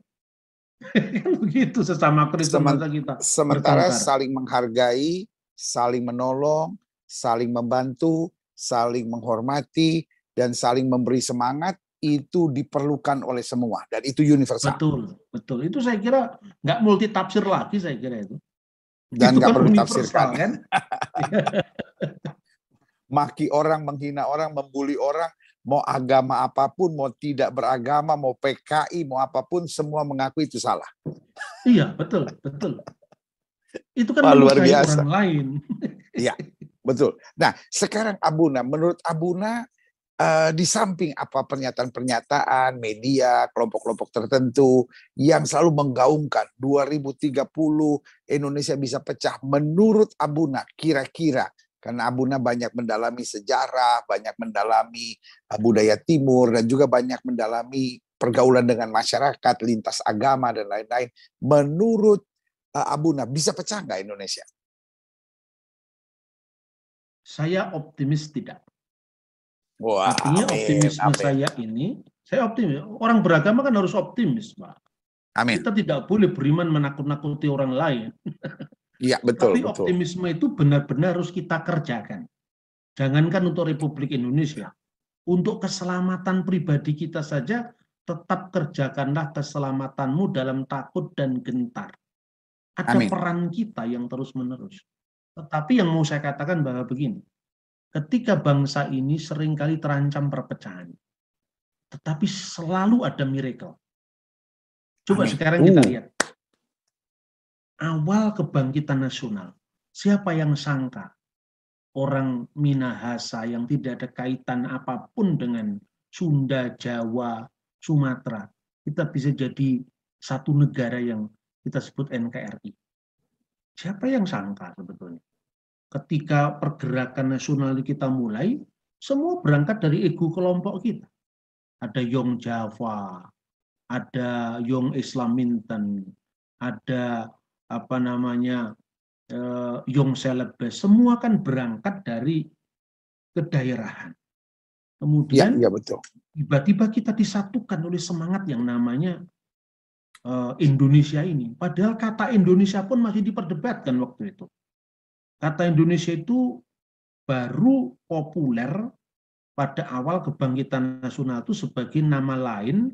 Kan begitu sesama Kristen masa kita Sementara bertengkar. saling menghargai, saling menolong, saling membantu, saling menghormati, dan saling memberi semangat, itu diperlukan oleh semua. Dan itu universal. Betul. Itu saya kira nggak multitafsir lagi, saya kira itu. Dan Itu nggak kan perlu universal ditafsirkan. kan. Maki orang, menghina orang, membuli orang, mau agama apapun, mau tidak beragama, mau PKI, mau apapun, semua mengaku itu salah. Iya, betul. Itu kan Luar melukai biasa. orang lain. Iya, betul. Nah, sekarang Abuna, menurut Abuna, di samping apa pernyataan-pernyataan media, kelompok-kelompok tertentu yang selalu menggaungkan 2030 Indonesia bisa pecah, menurut Abuna kira-kira, karena Abuna banyak mendalami sejarah, banyak mendalami budaya timur, dan juga banyak mendalami pergaulan dengan masyarakat, lintas agama, dan lain-lain. Menurut Abuna, bisa pecah nggak Indonesia? Saya optimis tidak. Wah, Artinya amin, optimisme amin. saya ini, saya optimis. Orang beragama kan harus optimis, Pak. Amin. Kita tidak boleh beriman menakut-nakuti orang lain. Iya, betul, Tapi betul. optimisme itu benar-benar harus kita kerjakan. Jangankan untuk Republik Indonesia, untuk keselamatan pribadi kita saja, tetap kerjakanlah keselamatanmu dalam takut dan gentar. Ada Amin. peran kita yang terus-menerus. Tetapi yang mau saya katakan bahwa begini, ketika bangsa ini seringkali terancam perpecahan, tetapi selalu ada miracle. Coba Amin. sekarang kita lihat. Awal kebangkitan nasional, siapa yang sangka orang Minahasa yang tidak ada kaitan apapun dengan Sunda, Jawa, Sumatera, kita bisa jadi satu negara yang kita sebut NKRI. Siapa yang sangka sebetulnya? Ketika pergerakan nasional kita mulai, semua berangkat dari ego kelompok kita. Ada Yong Java, ada Yong Islaminten, ada Yong Celebes, semua kan berangkat dari kedaerahan. Kemudian Ya, betul. tiba-tiba kita disatukan oleh semangat yang namanya Indonesia ini. Padahal kata Indonesia pun masih diperdebatkan waktu itu. Kata Indonesia itu baru populer pada awal kebangkitan nasional itu sebagai nama lain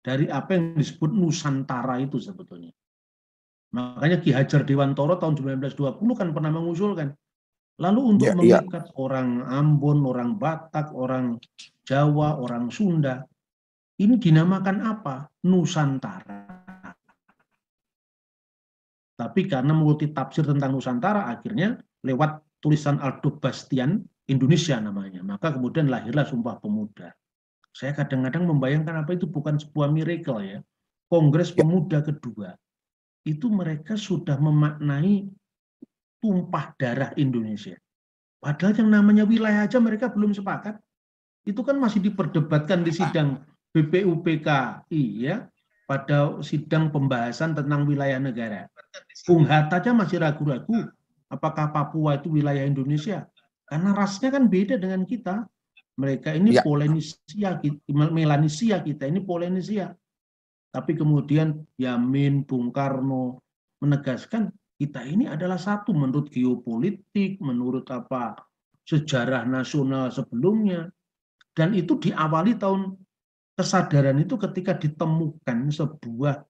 dari apa yang disebut Nusantara itu sebetulnya. Makanya Ki Hajar Dewantoro tahun 1920 kan pernah mengusulkan Lalu untuk Ya, ya. mengikat orang Ambon, orang Batak, orang Jawa, orang Sunda, ini dinamakan apa? Nusantara. Tapi karena mengikuti tafsir tentang Nusantara, akhirnya lewat tulisan Aldo Bastian, Indonesia namanya. Maka kemudian lahirlah Sumpah Pemuda. Saya kadang-kadang membayangkan apa itu bukan sebuah miracle ya. Kongres Ya. Pemuda kedua, itu mereka sudah memaknai tumpah darah Indonesia. Padahal yang namanya wilayah aja mereka belum sepakat. Itu kan masih diperdebatkan di sidang BPUPKI ya, pada sidang pembahasan tentang wilayah negara. Bung Hatta aja masih ragu-ragu apakah Papua itu wilayah Indonesia. Karena rasnya kan beda dengan kita. Mereka ini Ya. Polynesia, Melanesia, kita ini Polynesia. Tapi kemudian Yamin, Bung Karno menegaskan kita ini adalah satu menurut geopolitik, menurut apa sejarah nasional sebelumnya. Dan itu diawali tahun kesadaran itu ketika ditemukan sebuah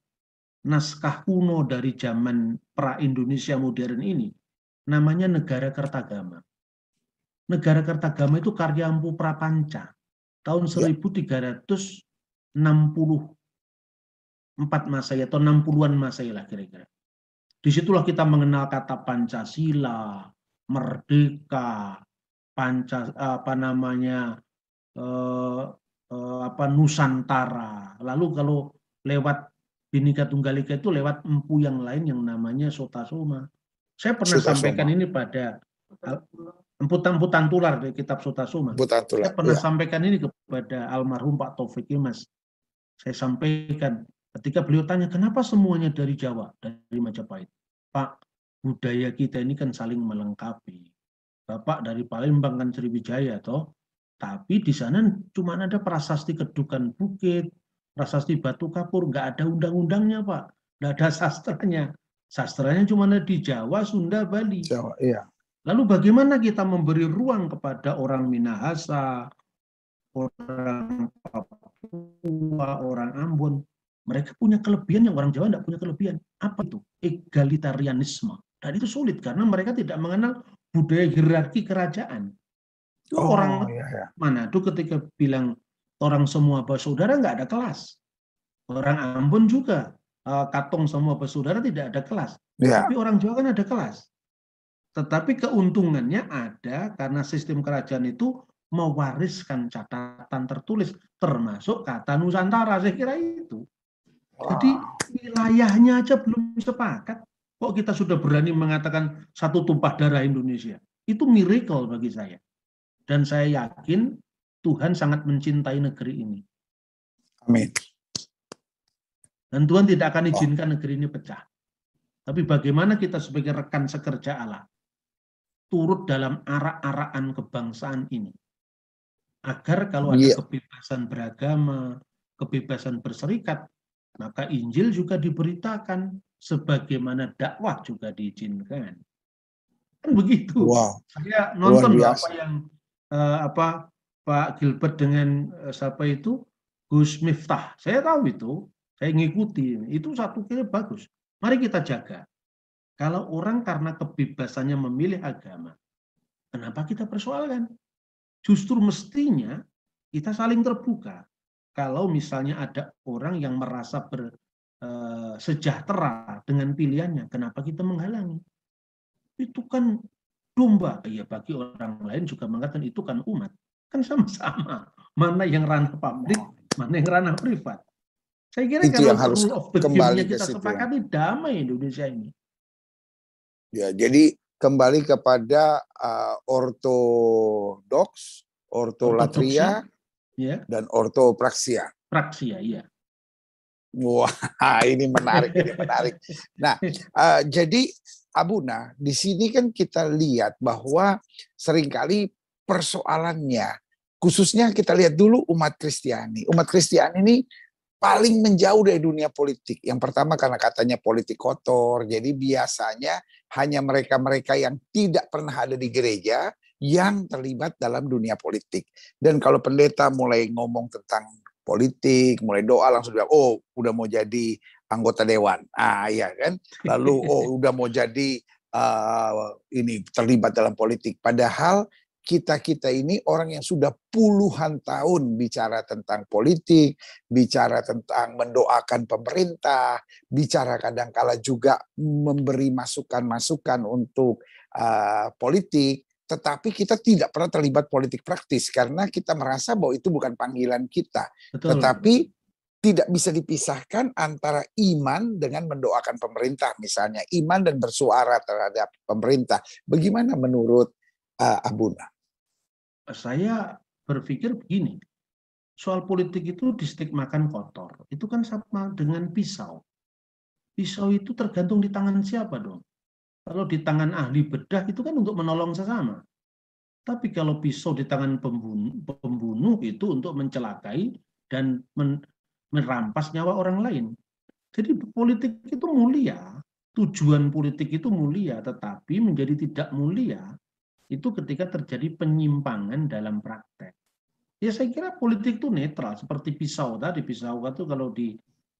naskah kuno dari zaman pra-Indonesia modern ini, namanya Negara Kertagama. Negara Kertagama itu karya Empu Prapanca, tahun Ya. 1364 Masehi atau 60-an Masehi lah kira-kira. Disitulah kita mengenal kata Pancasila, merdeka, apa namanya, Nusantara. Lalu kalau lewat Bhinneka Tunggal Ika itu lewat empu yang lain yang namanya Sotasoma. Saya pernah sampaikan Sutasoma. ini pada emputan tular dari kitab Sotasoma. Buta Saya tulang. pernah Ya. sampaikan ini kepada almarhum Pak Taufik Imas. Saya sampaikan ketika beliau tanya, kenapa semuanya dari Jawa, dari Majapahit? Pak, budaya kita ini kan saling melengkapi. Bapak dari Palembang kan Sriwijaya, toh. Tapi di sana cuma ada prasasti Kedukan Bukit, prasasti Batu Kapur, nggak ada undang-undangnya, Pak. Nggak ada sastranya. Sastranya cuma ada di Jawa, Sunda, Bali. Jawa. Iya. Lalu bagaimana kita memberi ruang kepada orang Minahasa, orang Papua, orang Ambon? Mereka punya kelebihan yang orang Jawa tidak punya kelebihan. Apa itu? Egalitarianisme. Dan itu sulit karena mereka tidak mengenal budaya hierarki kerajaan. Oh, Orang ya, ya. Manado ketika bilang orang semua bersaudara nggak ada kelas. Orang Ambon juga katong semua bersaudara tidak ada kelas. Ya. Tapi orang Jawa kan ada kelas. Tetapi keuntungannya ada karena sistem kerajaan itu mewariskan catatan tertulis termasuk kata Nusantara. Saya kira itu. Jadi Wow. wilayahnya aja belum sepakat. Kok kita sudah berani mengatakan satu tumpah darah Indonesia? Itu miracle bagi saya. Dan saya yakin Tuhan sangat mencintai negeri ini. Amin. Dan Tuhan tidak akan Oh. izinkan negeri ini pecah. Tapi bagaimana kita sebagai rekan sekerja Allah turut dalam arak-arakan kebangsaan ini. Agar kalau ada Iya. kebebasan beragama, kebebasan berserikat, maka Injil juga diberitakan sebagaimana dakwah juga diizinkan. Kan begitu. Wow. Saya Luar nonton apa biasa. yang Pak Gilbert dengan siapa itu Gus Miftah. Saya tahu itu, saya ngikuti. Itu satu kira bagus. Mari kita jaga. Kalau orang karena kebebasannya memilih agama, kenapa kita persoalkan? Justru mestinya kita saling terbuka. Kalau misalnya ada orang yang merasa sejahtera dengan pilihannya, kenapa kita menghalangi? Itu kan domba. Ya bagi orang lain juga mengatakan itu kan umat. Kan sama-sama. Mana yang ranah publik, mana yang ranah privat. Saya kira Itu yang kalau harus rule of the kembali game-nya ke kita situ. sepakati, damai Indonesia ini. Ya, jadi kembali kepada ortodoks, ortolatria, ya, dan ortopraksia. Praksia, iya. Wah, ini menarik, ini menarik. Nah, jadi Abuna, di sini kan kita lihat bahwa seringkali persoalannya, khususnya kita lihat dulu umat Kristiani. Umat Kristiani ini paling menjauh dari dunia politik. Yang pertama karena katanya politik kotor, jadi biasanya hanya mereka-mereka yang tidak pernah ada di gereja yang terlibat dalam dunia politik. Dan kalau pendeta mulai ngomong tentang politik, mulai doa langsung bilang, oh udah mau jadi anggota dewan. Ah iya kan. Lalu oh udah mau jadi ini terlibat dalam politik. Padahal kita ini orang yang sudah puluhan tahun bicara tentang politik, bicara tentang mendoakan pemerintah, bicara kadang-kala juga memberi masukan-masukan untuk politik, tetapi kita tidak pernah terlibat politik praktis karena kita merasa bahwa itu bukan panggilan kita. Betul. Tetapi tidak bisa dipisahkan antara iman dengan mendoakan pemerintah, misalnya iman dan bersuara terhadap pemerintah. Bagaimana menurut Abuna? Saya berpikir begini, soal politik itu distigmakan kotor. Itu kan sama dengan pisau. Pisau itu tergantung di tangan siapa dong. Kalau di tangan ahli bedah itu kan untuk menolong sesama. Tapi kalau pisau di tangan pembunuh itu untuk mencelakai dan merampas nyawa orang lain. Jadi politik itu mulia, tujuan politik itu mulia, tetapi menjadi tidak mulia itu ketika terjadi penyimpangan dalam praktek. Ya saya kira politik itu netral, seperti pisau tadi. Pisau itu kalau di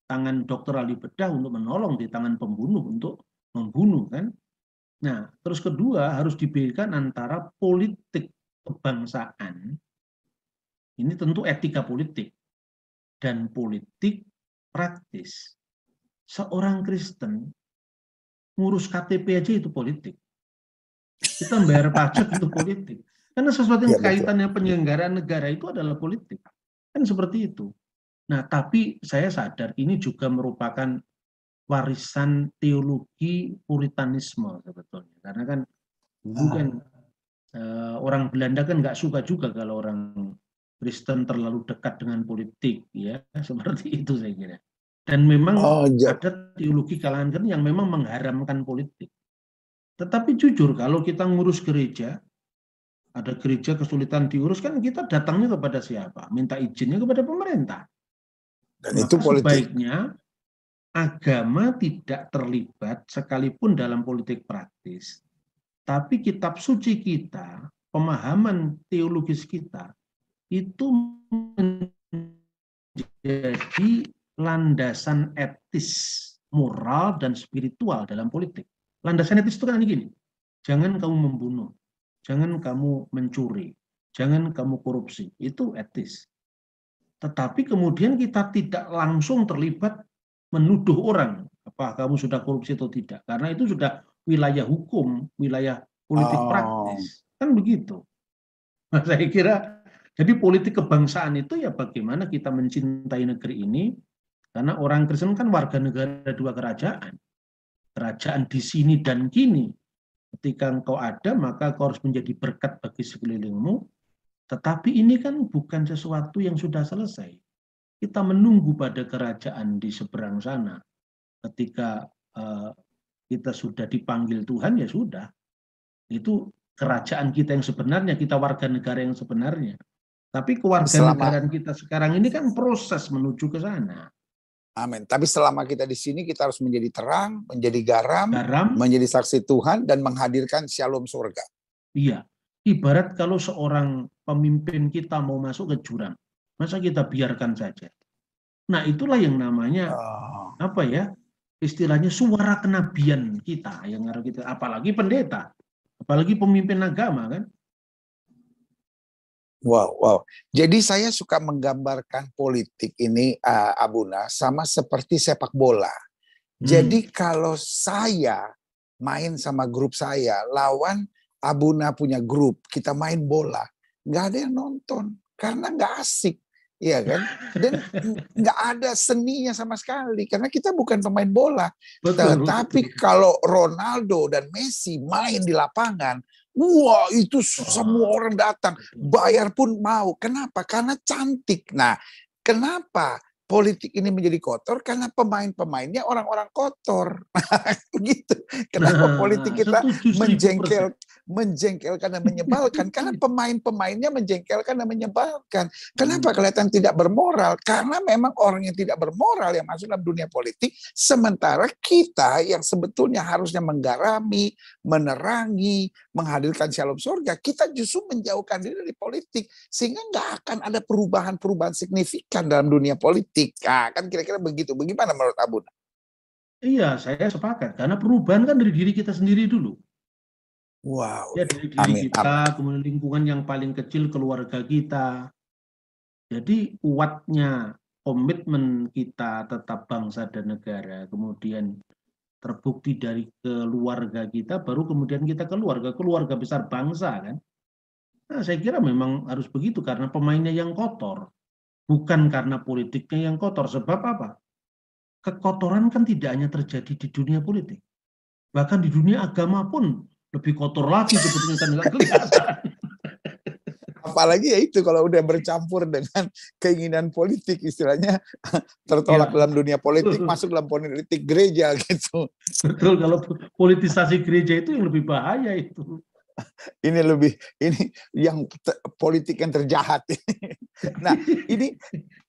tangan dokter ahli bedah untuk menolong, di tangan pembunuh untuk membunuh kan. Nah, terus kedua harus dibedakan antara politik kebangsaan, ini tentu etika politik, dan politik praktis. Seorang Kristen ngurus KTP aja itu politik. Kita bayar pajak itu politik. Karena sesuatu yang kaitannya penyelenggaraan negara itu adalah politik. Kan seperti itu. Nah, tapi saya sadar ini juga merupakan warisan teologi puritanisme sebetulnya. Karena kan dulu kan orang Belanda kan nggak suka juga kalau orang Kristen terlalu dekat dengan politik, ya seperti itu saya kira. Dan memang ada teologi kalangan Kristen yang memang mengharamkan politik. Tetapi jujur kalau kita ngurus gereja, ada gereja kesulitan diurus kan kita datangnya kepada siapa? Minta izinnya kepada pemerintah. Dan itu politik. Sebaiknya agama tidak terlibat sekalipun dalam politik praktis. Tapi kitab suci kita, pemahaman teologis kita, itu menjadi landasan etis, moral, dan spiritual dalam politik. Landasan etis itu kan gini, jangan kamu membunuh, jangan kamu mencuri, jangan kamu korupsi, itu etis. Tetapi kemudian kita tidak langsung terlibat menuduh orang, apa kamu sudah korupsi atau tidak, karena itu sudah wilayah hukum, wilayah politik praktis, kan begitu. Nah, saya kira jadi politik kebangsaan itu ya bagaimana kita mencintai negeri ini, karena orang Kristen kan warga negara dua kerajaan, kerajaan di sini dan kini. Ketika engkau ada maka kau harus menjadi berkat bagi sekelilingmu, tetapi ini kan bukan sesuatu yang sudah selesai. Kita menunggu pada kerajaan di seberang sana. Ketika kita sudah dipanggil Tuhan ya sudah, itu kerajaan kita yang sebenarnya, kita warga negara yang sebenarnya. Tapi kewarganegaraan kita sekarang ini kan proses menuju ke sana. Amin. Tapi selama kita di sini kita harus menjadi terang, menjadi garam, menjadi saksi Tuhan dan menghadirkan shalom surga. Iya. Ibarat kalau seorang pemimpin kita mau masuk ke jurang, masa kita biarkan saja. Nah, itulah yang namanya apa ya? Istilahnya suara kenabian kita yang harus kita, apalagi pendeta, apalagi pemimpin agama kan. Wow. Jadi saya suka menggambarkan politik ini, Abuna, sama seperti sepak bola. Jadi kalau saya main sama grup saya, lawan Abuna punya grup, kita main bola, nggak ada yang nonton karena nggak asik, iya kan? Dan nggak ada seninya sama sekali karena kita bukan pemain bola. Tapi kalau Ronaldo dan Messi main di lapangan, wah itu semua orang datang, bayar pun mau. Kenapa? Karena cantik. Nah, kenapa politik ini menjadi kotor? Karena pemain-pemainnya orang-orang kotor. Gitu. Kenapa politik kita menjengkelkan dan menyebalkan? Karena pemain-pemainnya menjengkelkan dan menyebalkan. Kenapa kelihatan tidak bermoral? Karena memang orang yang tidak bermoral yang masuk dalam dunia politik, sementara kita yang sebetulnya harusnya menggarami, menerangi, menghadirkan shalom surga, kita justru menjauhkan diri dari politik, sehingga nggak akan ada perubahan-perubahan signifikan dalam dunia politik. Nah, kan kira-kira begitu. Bagaimana menurut Abuna? Iya, saya sepakat. Karena perubahan kan dari diri kita sendiri dulu. Wow. Ya dari diri Amin. Amin. kita, kemudian lingkungan yang paling kecil keluarga kita. Jadi kuatnya komitmen kita tetap bangsa dan negara, kemudian terbukti dari keluarga kita, baru kemudian kita keluarga besar bangsa kan. Nah, saya kira memang harus begitu karena pemainnya yang kotor, bukan karena politiknya yang kotor. Sebab apa? Kekotoran kan tidak hanya terjadi di dunia politik, bahkan di dunia agama pun lebih kotor lagi sebetulnya kan nggak kelihatan. Apalagi ya itu kalau udah bercampur dengan keinginan politik, istilahnya tertolak Ya, dalam dunia politik, masuk dalam politik gereja gitu. betul, kalau politisasi gereja itu yang lebih bahaya itu. Ini yang politik yang terjahat. Nah,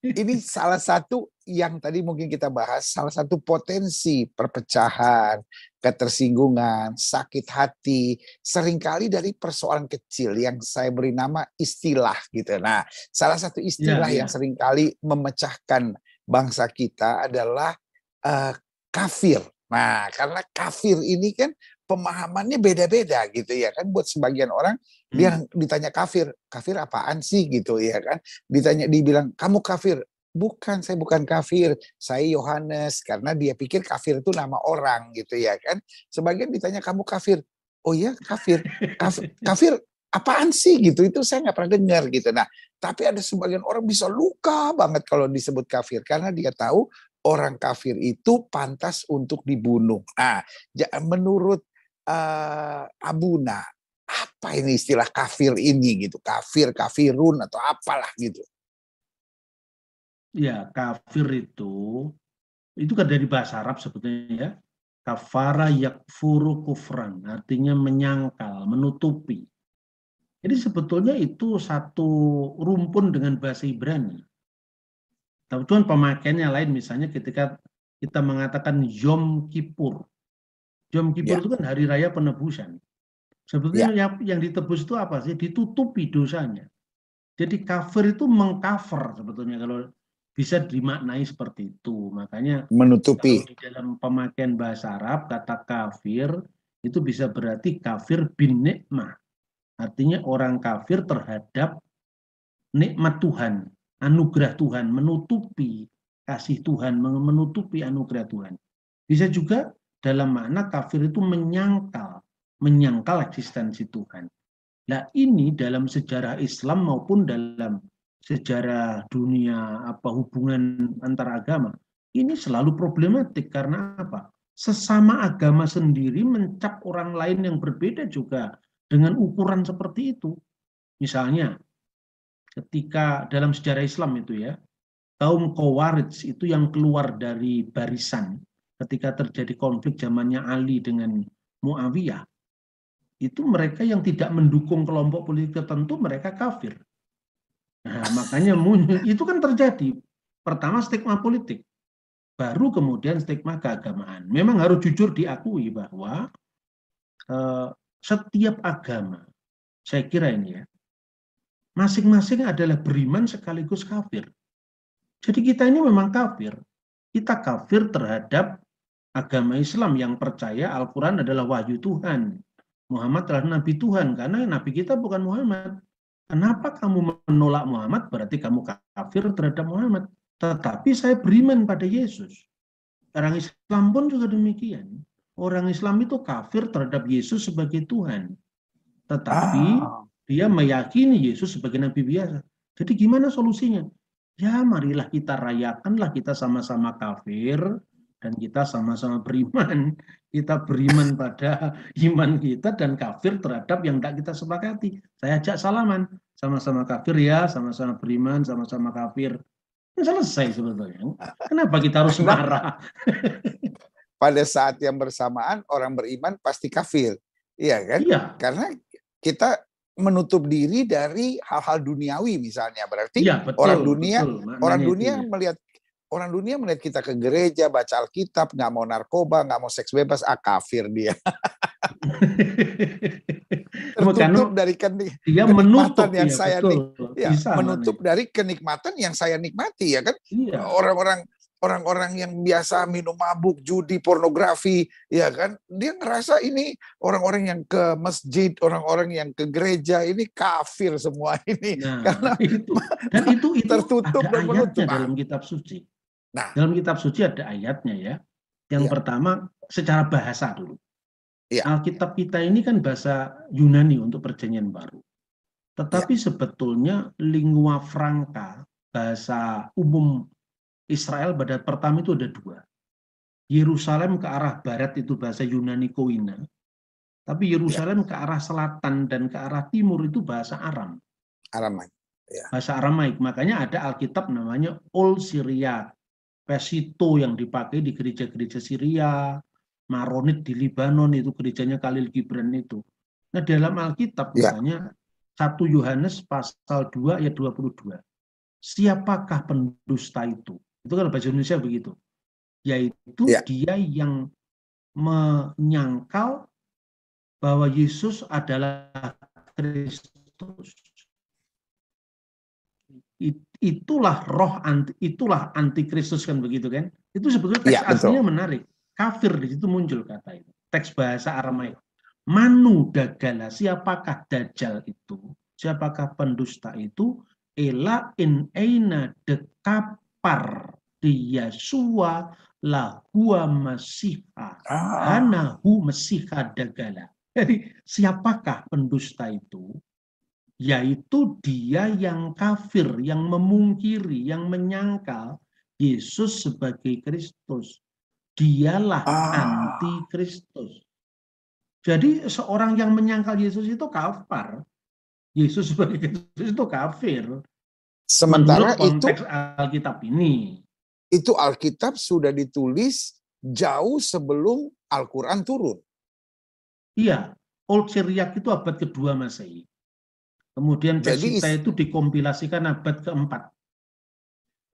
ini salah satu yang tadi mungkin kita bahas, salah satu potensi perpecahan, ketersinggungan, sakit hati, seringkali dari persoalan kecil yang saya beri nama istilah gitu. Nah, salah satu istilah yang seringkali memecahkan bangsa kita adalah kafir. Nah, karena kafir ini kan pemahamannya beda-beda gitu ya kan. Buat sebagian orang dia ditanya kafir apaan sih gitu ya kan. Dibilang kamu kafir. Bukan, saya bukan kafir, saya Yohanes, karena dia pikir kafir itu nama orang gitu ya kan. Sebagian ditanya kamu kafir, oh iya kafir, kafir apaan sih gitu, itu saya nggak pernah dengar gitu. Nah, tapi ada sebagian orang bisa luka banget kalau disebut kafir, karena dia tahu orang kafir itu pantas untuk dibunuh. Nah, menurut Abuna, apa ini istilah kafir ini gitu, kafirun atau apalah gitu. Ya, kafir itu kan dari bahasa Arab sebetulnya ya. Kafara yakfuru kufran, artinya menyangkal, menutupi. Jadi sebetulnya itu satu rumpun dengan bahasa Ibrani. Tapi cuman pemakaiannya lain, misalnya ketika kita mengatakan Yom Kippur. Yom Kippur itu kan hari raya penebusan. Sebetulnya yang ditebus itu apa sih? Ditutupi dosanya. Jadi kafir itu mengcover sebetulnya kalau bisa dimaknai seperti itu. Makanya menutupi. Kalau di dalam pemakaian bahasa Arab kata kafir itu bisa berarti kafir bin nikmah. Artinya orang kafir terhadap nikmat Tuhan, anugerah Tuhan, menutupi kasih Tuhan, menutupi anugerah Tuhan. Bisa juga dalam makna kafir itu menyangkal eksistensi Tuhan. Nah, ini dalam sejarah Islam maupun dalam sejarah dunia hubungan antar agama, ini selalu problematik karena apa? Sesama agama sendiri mencap orang lain yang berbeda juga dengan ukuran seperti itu. Misalnya, ketika dalam sejarah Islam itu ya, kaum Khawarij itu yang keluar dari barisan ketika terjadi konflik zamannya Ali dengan Muawiyah, itu mereka yang tidak mendukung kelompok politik tertentu, mereka kafir. Nah, makanya itu kan terjadi. Pertama stigma politik, baru kemudian stigma keagamaan. Memang harus jujur diakui bahwa setiap agama, saya kira ini ya, masing-masing adalah beriman sekaligus kafir. Jadi kita ini memang kafir. Kita kafir terhadap agama Islam yang percaya Al-Quran adalah wahyu Tuhan. Muhammad adalah Nabi Tuhan, karena Nabi kita bukan Muhammad. Kenapa kamu menolak Muhammad? Berarti kamu kafir terhadap Muhammad. Tetapi saya beriman pada Yesus. Orang Islam pun juga demikian. Orang Islam itu kafir terhadap Yesus sebagai Tuhan. Tetapi dia meyakini Yesus sebagai Nabi biasa. Jadi gimana solusinya? Ya marilah kita rayakanlah, kita sama-sama kafir dan kita sama-sama beriman. Kita beriman pada iman kita dan kafir terhadap yang tidak kita sepakati. Saya ajak salaman, sama-sama kafir ya, sama-sama beriman, sama-sama kafir. Selesai sebetulnya. Kenapa kita harus marah? Pada saat yang bersamaan orang beriman pasti kafir. Iya kan? Iya. Karena kita menutup diri dari hal-hal duniawi misalnya. Berarti ya, betul, orang dunia melihat kita ke gereja, baca Alkitab, nggak mau narkoba, nggak mau seks bebas, kafir dia. Tertutup dari kenikmatan yang saya menutup dari kenikmatan yang saya nikmati ya kan. Orang-orang orang-orang yang biasa minum mabuk, judi, pornografi, ya kan? Dia ngerasa ini orang-orang yang ke masjid, orang-orang yang ke gereja ini kafir semua ini, Nah, karena itu. Dan itu tertutup ada dan menutup. ayatnya dalam kitab suci. Nah, Dalam kitab suci ada ayatnya ya. Yang iya, pertama secara bahasa dulu. iya, Alkitab kita ini kan bahasa Yunani untuk Perjanjian Baru. iya, Tetapi sebetulnya lingua franca, bahasa umum Israel pada pertama itu ada dua. Yerusalem ke arah barat itu bahasa Yunani Koine, tapi iya, Yerusalem ke arah selatan dan ke arah timur itu bahasa Aram, Aramai. Ya, bahasa Aramaik. Makanya ada Alkitab namanya Old Syria, Pesito yang dipakai di gereja-gereja Syria, Maronit di Libanon itu gerejanya Khalil Gibran itu. Nah, dalam Alkitab ya, misalnya 1 Yohanes pasal 2 ayat 22. Siapakah pendusta itu? Itu kan bahasa Indonesia begitu. Yaitu ya. dia yang menyangkal bahwa Yesus adalah Kristus. Itulah roh itulah antikristus kan begitu kan? Itu sebetulnya teks Iya, betul. aslinya menarik. Kafir di situ muncul kata itu. Teks bahasa Aramaik. Manu dagala, siapakah dajjal itu? Siapakah pendusta itu? Ela in aina dekapar di Yasua lahua masiha. Ah, Hanahu masiha dagala. Jadi siapakah pendusta itu? Yaitu dia yang kafir, yang memungkiri, yang menyangkal Yesus sebagai Kristus. Dialah ah. anti-Kristus. Jadi seorang yang menyangkal Yesus itu kafir. Yesus sebagai Kristus itu kafir. Sementara Menurut konteks Alkitab ini. itu Alkitab sudah ditulis jauh sebelum Al-Quran turun. Iya, Old Syriac itu abad kedua Masehi. Kemudian Jadi Pesita itu dikompilasikan abad keempat.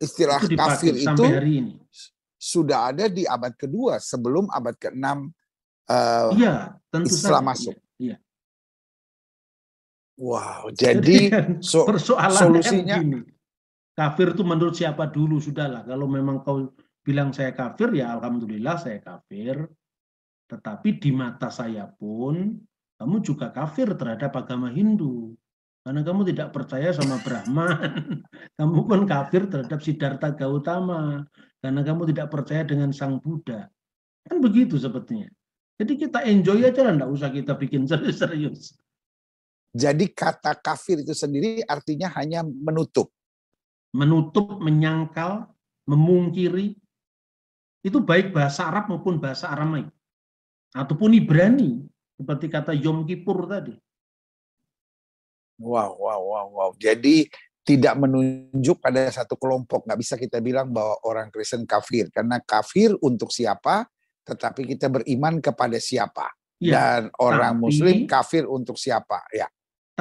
istilah Itu kafir dipakai sampai itu hari ini. sudah ada di abad kedua sebelum abad ke-6 Iya, tentu Islam saja. masuk. Iya. Wow, Jadi jadi kan persoalannya kan solusinya begini. Kafir itu menurut siapa dulu sudahlah. Kalau memang kau bilang saya kafir ya alhamdulillah saya kafir. Tetapi di mata saya pun kamu juga kafir terhadap agama Hindu. Karena kamu tidak percaya sama Brahman. Kamu pun kafir terhadap Siddhartha Gautama. Karena kamu tidak percaya dengan Sang Buddha. Kan begitu sebetulnya. Jadi kita enjoy aja lah, enggak usah kita bikin serius-serius. jadi kata kafir itu sendiri artinya hanya menutup. Menutup, menyangkal, memungkiri, itu baik bahasa Arab maupun bahasa Aramaik ataupun Ibrani seperti kata Yom Kippur tadi. Wow, wow, wow, wow. Jadi tidak menunjuk pada satu kelompok. Nggak bisa kita bilang bahwa orang Kristen kafir. Karena kafir untuk siapa, tetapi kita beriman kepada siapa. Ya, Dan orang Muslim tapi kafir untuk siapa. Ya,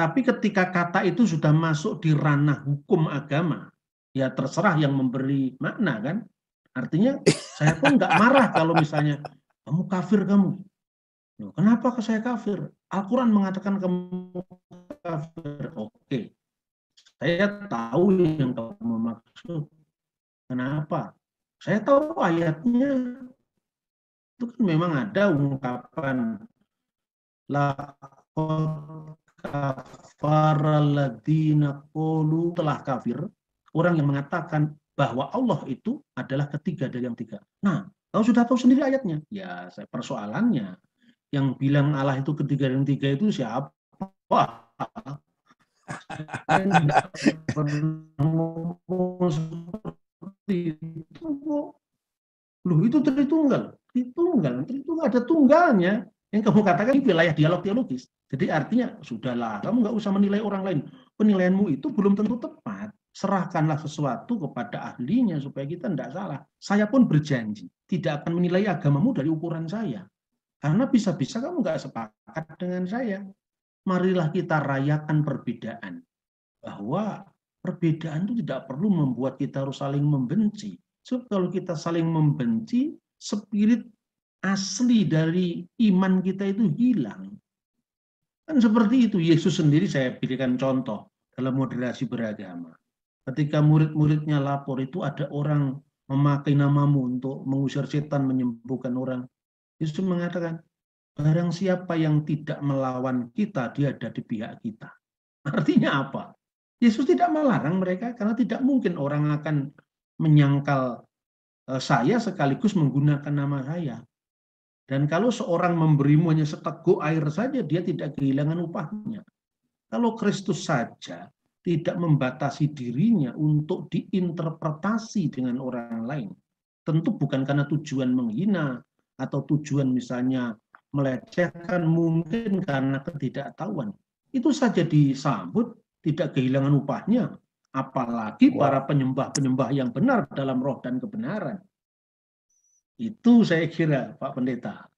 ketika kata itu sudah masuk di ranah hukum agama, ya terserah yang memberi makna kan. Artinya saya pun nggak marah kalau misalnya kamu kafir kamu. Loh, kenapa saya kafir? Al-Quran mengatakan kamu kafir. Oke, saya tahu yang kamu maksud. Kenapa? Saya tahu ayatnya itu kan memang ada ungkapan la kafaralladzina qulu telah kafir, orang yang mengatakan bahwa Allah itu adalah ketiga dari yang tiga. Nah, kau sudah tahu sendiri ayatnya. Ya, saya persoalannya yang bilang Allah itu ketiga dari yang tiga itu siapa? Wah, saya tidak pernah ngomong seperti itu. Loh, itu Tritunggal. Tritunggal ada tunggalnya. Yang kamu katakan ini wilayah dialog teologis. Jadi artinya, sudahlah, kamu nggak usah menilai orang lain. Penilaianmu itu belum tentu tepat. Serahkanlah sesuatu kepada ahlinya supaya kita tidak salah. Saya pun berjanji tidak akan menilai agamamu dari ukuran saya. Karena bisa-bisa kamu nggak sepakat dengan saya. Marilah kita rayakan perbedaan. Bahwa perbedaan itu tidak perlu membuat kita harus saling membenci. So, kalau kita saling membenci, spirit asli dari iman kita itu hilang. Kan seperti itu. Yesus sendiri saya berikan contoh dalam moderasi beragama. Ketika murid-muridnya lapor itu ada orang memakai namamu untuk mengusir setan, menyembuhkan orang. Yesus mengatakan, barang siapa yang tidak melawan kita, dia ada di pihak kita. Artinya apa? Yesus tidak melarang mereka karena tidak mungkin orang akan menyangkal saya sekaligus menggunakan nama saya. Dan kalau seorang memberimu hanya seteguk air saja, dia tidak kehilangan upahnya. Kalau Kristus saja tidak membatasi dirinya untuk diinterpretasi dengan orang lain, tentu bukan karena tujuan menghina atau tujuan misalnya melecehkan, mungkin karena ketidaktahuan. Itu saja disambut, tidak kehilangan upahnya. Apalagi para penyembah-penyembah yang benar dalam roh dan kebenaran. Itu saya kira, Pak Pendeta.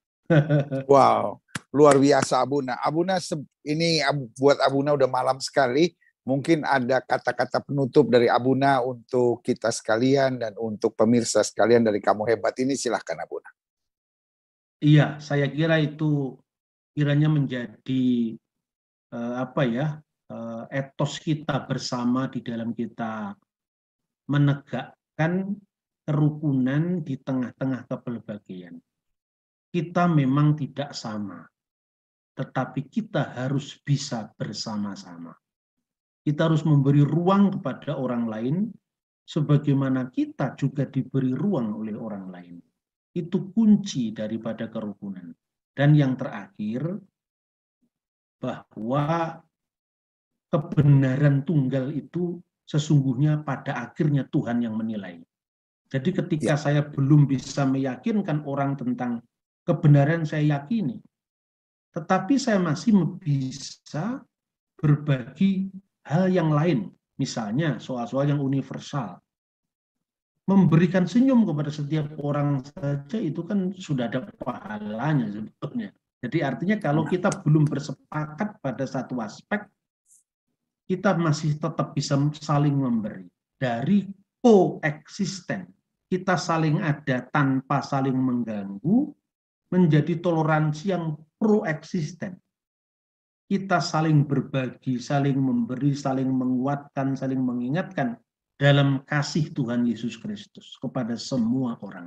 Wow, luar biasa Abuna. Abuna ini buat Abuna udah malam sekali. Mungkin ada kata-kata penutup dari Abuna untuk kita sekalian dan untuk pemirsa sekalian dari Kamu Hebat ini, silahkan Abuna. Iya, saya kira itu kiranya menjadi etos kita bersama di dalam kita menegakkan kerukunan di tengah-tengah kepelbagaian. Kita memang tidak sama, tetapi kita harus bisa bersama-sama. Kita harus memberi ruang kepada orang lain, sebagaimana kita juga diberi ruang oleh orang lain. Itu kunci daripada kerukunan. Dan yang terakhir, bahwa kebenaran tunggal itu sesungguhnya pada akhirnya Tuhan yang menilai. Jadi ketika saya belum bisa meyakinkan orang tentang kebenaran, saya yakini. Tetapi saya masih bisa berbagi hal yang lain. Misalnya soal-soal yang universal. Memberikan senyum kepada setiap orang saja itu kan sudah ada pahalanya sebetulnya. Jadi artinya kalau kita belum bersepakat pada satu aspek, kita masih tetap bisa saling memberi. Dari koeksisten, kita saling ada tanpa saling mengganggu, menjadi toleransi yang proeksisten. Kita saling berbagi, saling memberi, saling menguatkan, saling mengingatkan dalam kasih Tuhan Yesus Kristus kepada semua orang.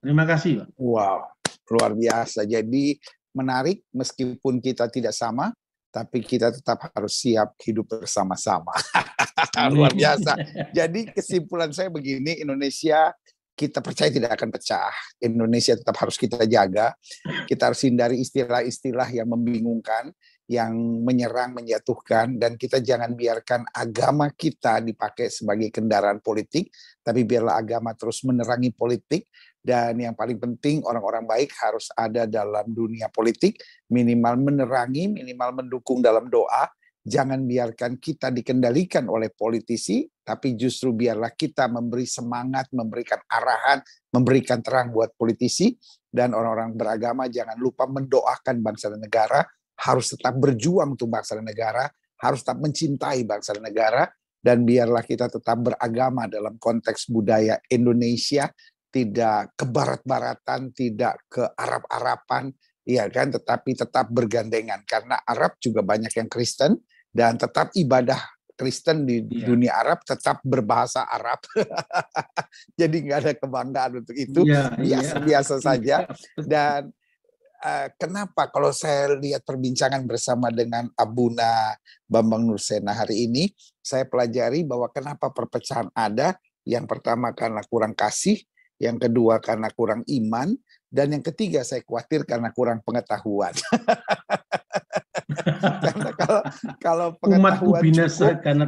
Terima kasih, Pak. Wow, luar biasa. Jadi menarik, meskipun kita tidak sama, tapi kita tetap harus siap hidup bersama-sama. Luar biasa. Jadi kesimpulan saya begini, Indonesia kita percaya tidak akan pecah. Indonesia tetap harus kita jaga. Kita harus hindari istilah-istilah yang membingungkan, yang menyerang, menjatuhkan, dan kita jangan biarkan agama kita dipakai sebagai kendaraan politik, tapi biarlah agama terus menerangi politik. Dan yang paling penting, orang-orang baik harus ada dalam dunia politik, minimal menerangi, minimal mendukung dalam doa. Jangan biarkan kita dikendalikan oleh politisi, tapi justru biarlah kita memberi semangat, memberikan arahan, memberikan terang buat politisi. Dan orang-orang beragama jangan lupa mendoakan bangsa dan negara, harus tetap berjuang untuk bangsa dan negara, harus tetap mencintai bangsa dan negara, dan biarlah kita tetap beragama dalam konteks budaya Indonesia, tidak ke barat-baratan, tidak ke Arab-Araban, ya kan, tetapi tetap bergandengan, karena Arab juga banyak yang Kristen, dan tetap ibadah Kristen di dunia Arab tetap berbahasa Arab. Jadi nggak ada kebanggaan untuk itu, biasa-biasa saja. Dan kenapa kalau saya lihat perbincangan bersama dengan Abuna Bambang Nursena hari ini, saya pelajari bahwa kenapa perpecahan ada. Yang pertama karena kurang kasih, yang kedua karena kurang iman, dan yang ketiga saya khawatir karena kurang pengetahuan. Karena kalau pengetahuan binasa cukup, karena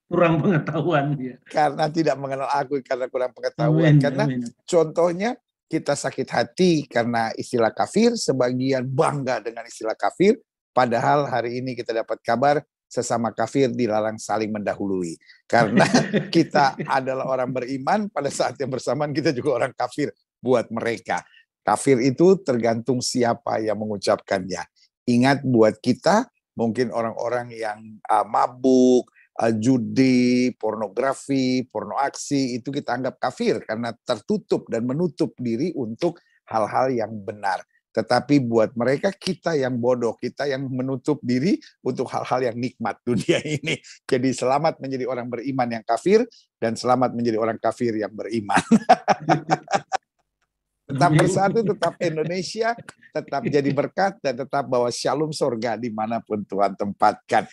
kurang pengetahuan. Karena tidak mengenal aku, karena kurang pengetahuan. Karena contohnya kita sakit hati karena istilah kafir, sebagian bangga dengan istilah kafir, padahal hari ini kita dapat kabar sesama kafir dilarang saling mendahului. Karena kita adalah orang beriman, pada saat yang bersamaan kita juga orang kafir buat mereka. Kafir itu tergantung siapa yang mengucapkannya. Ingat buat kita, mungkin orang-orang yang mabuk, judi, pornografi, porno aksi, itu kita anggap kafir karena tertutup dan menutup diri untuk hal-hal yang benar. Tetapi buat mereka, kita yang bodoh, kita yang menutup diri untuk hal-hal yang nikmat dunia ini. Jadi selamat menjadi orang beriman yang kafir, dan selamat menjadi orang kafir yang beriman. Tetap bersatu, tetap Indonesia, tetap jadi berkat, dan tetap bawa shalom surga dimanapun Tuhan tempatkan.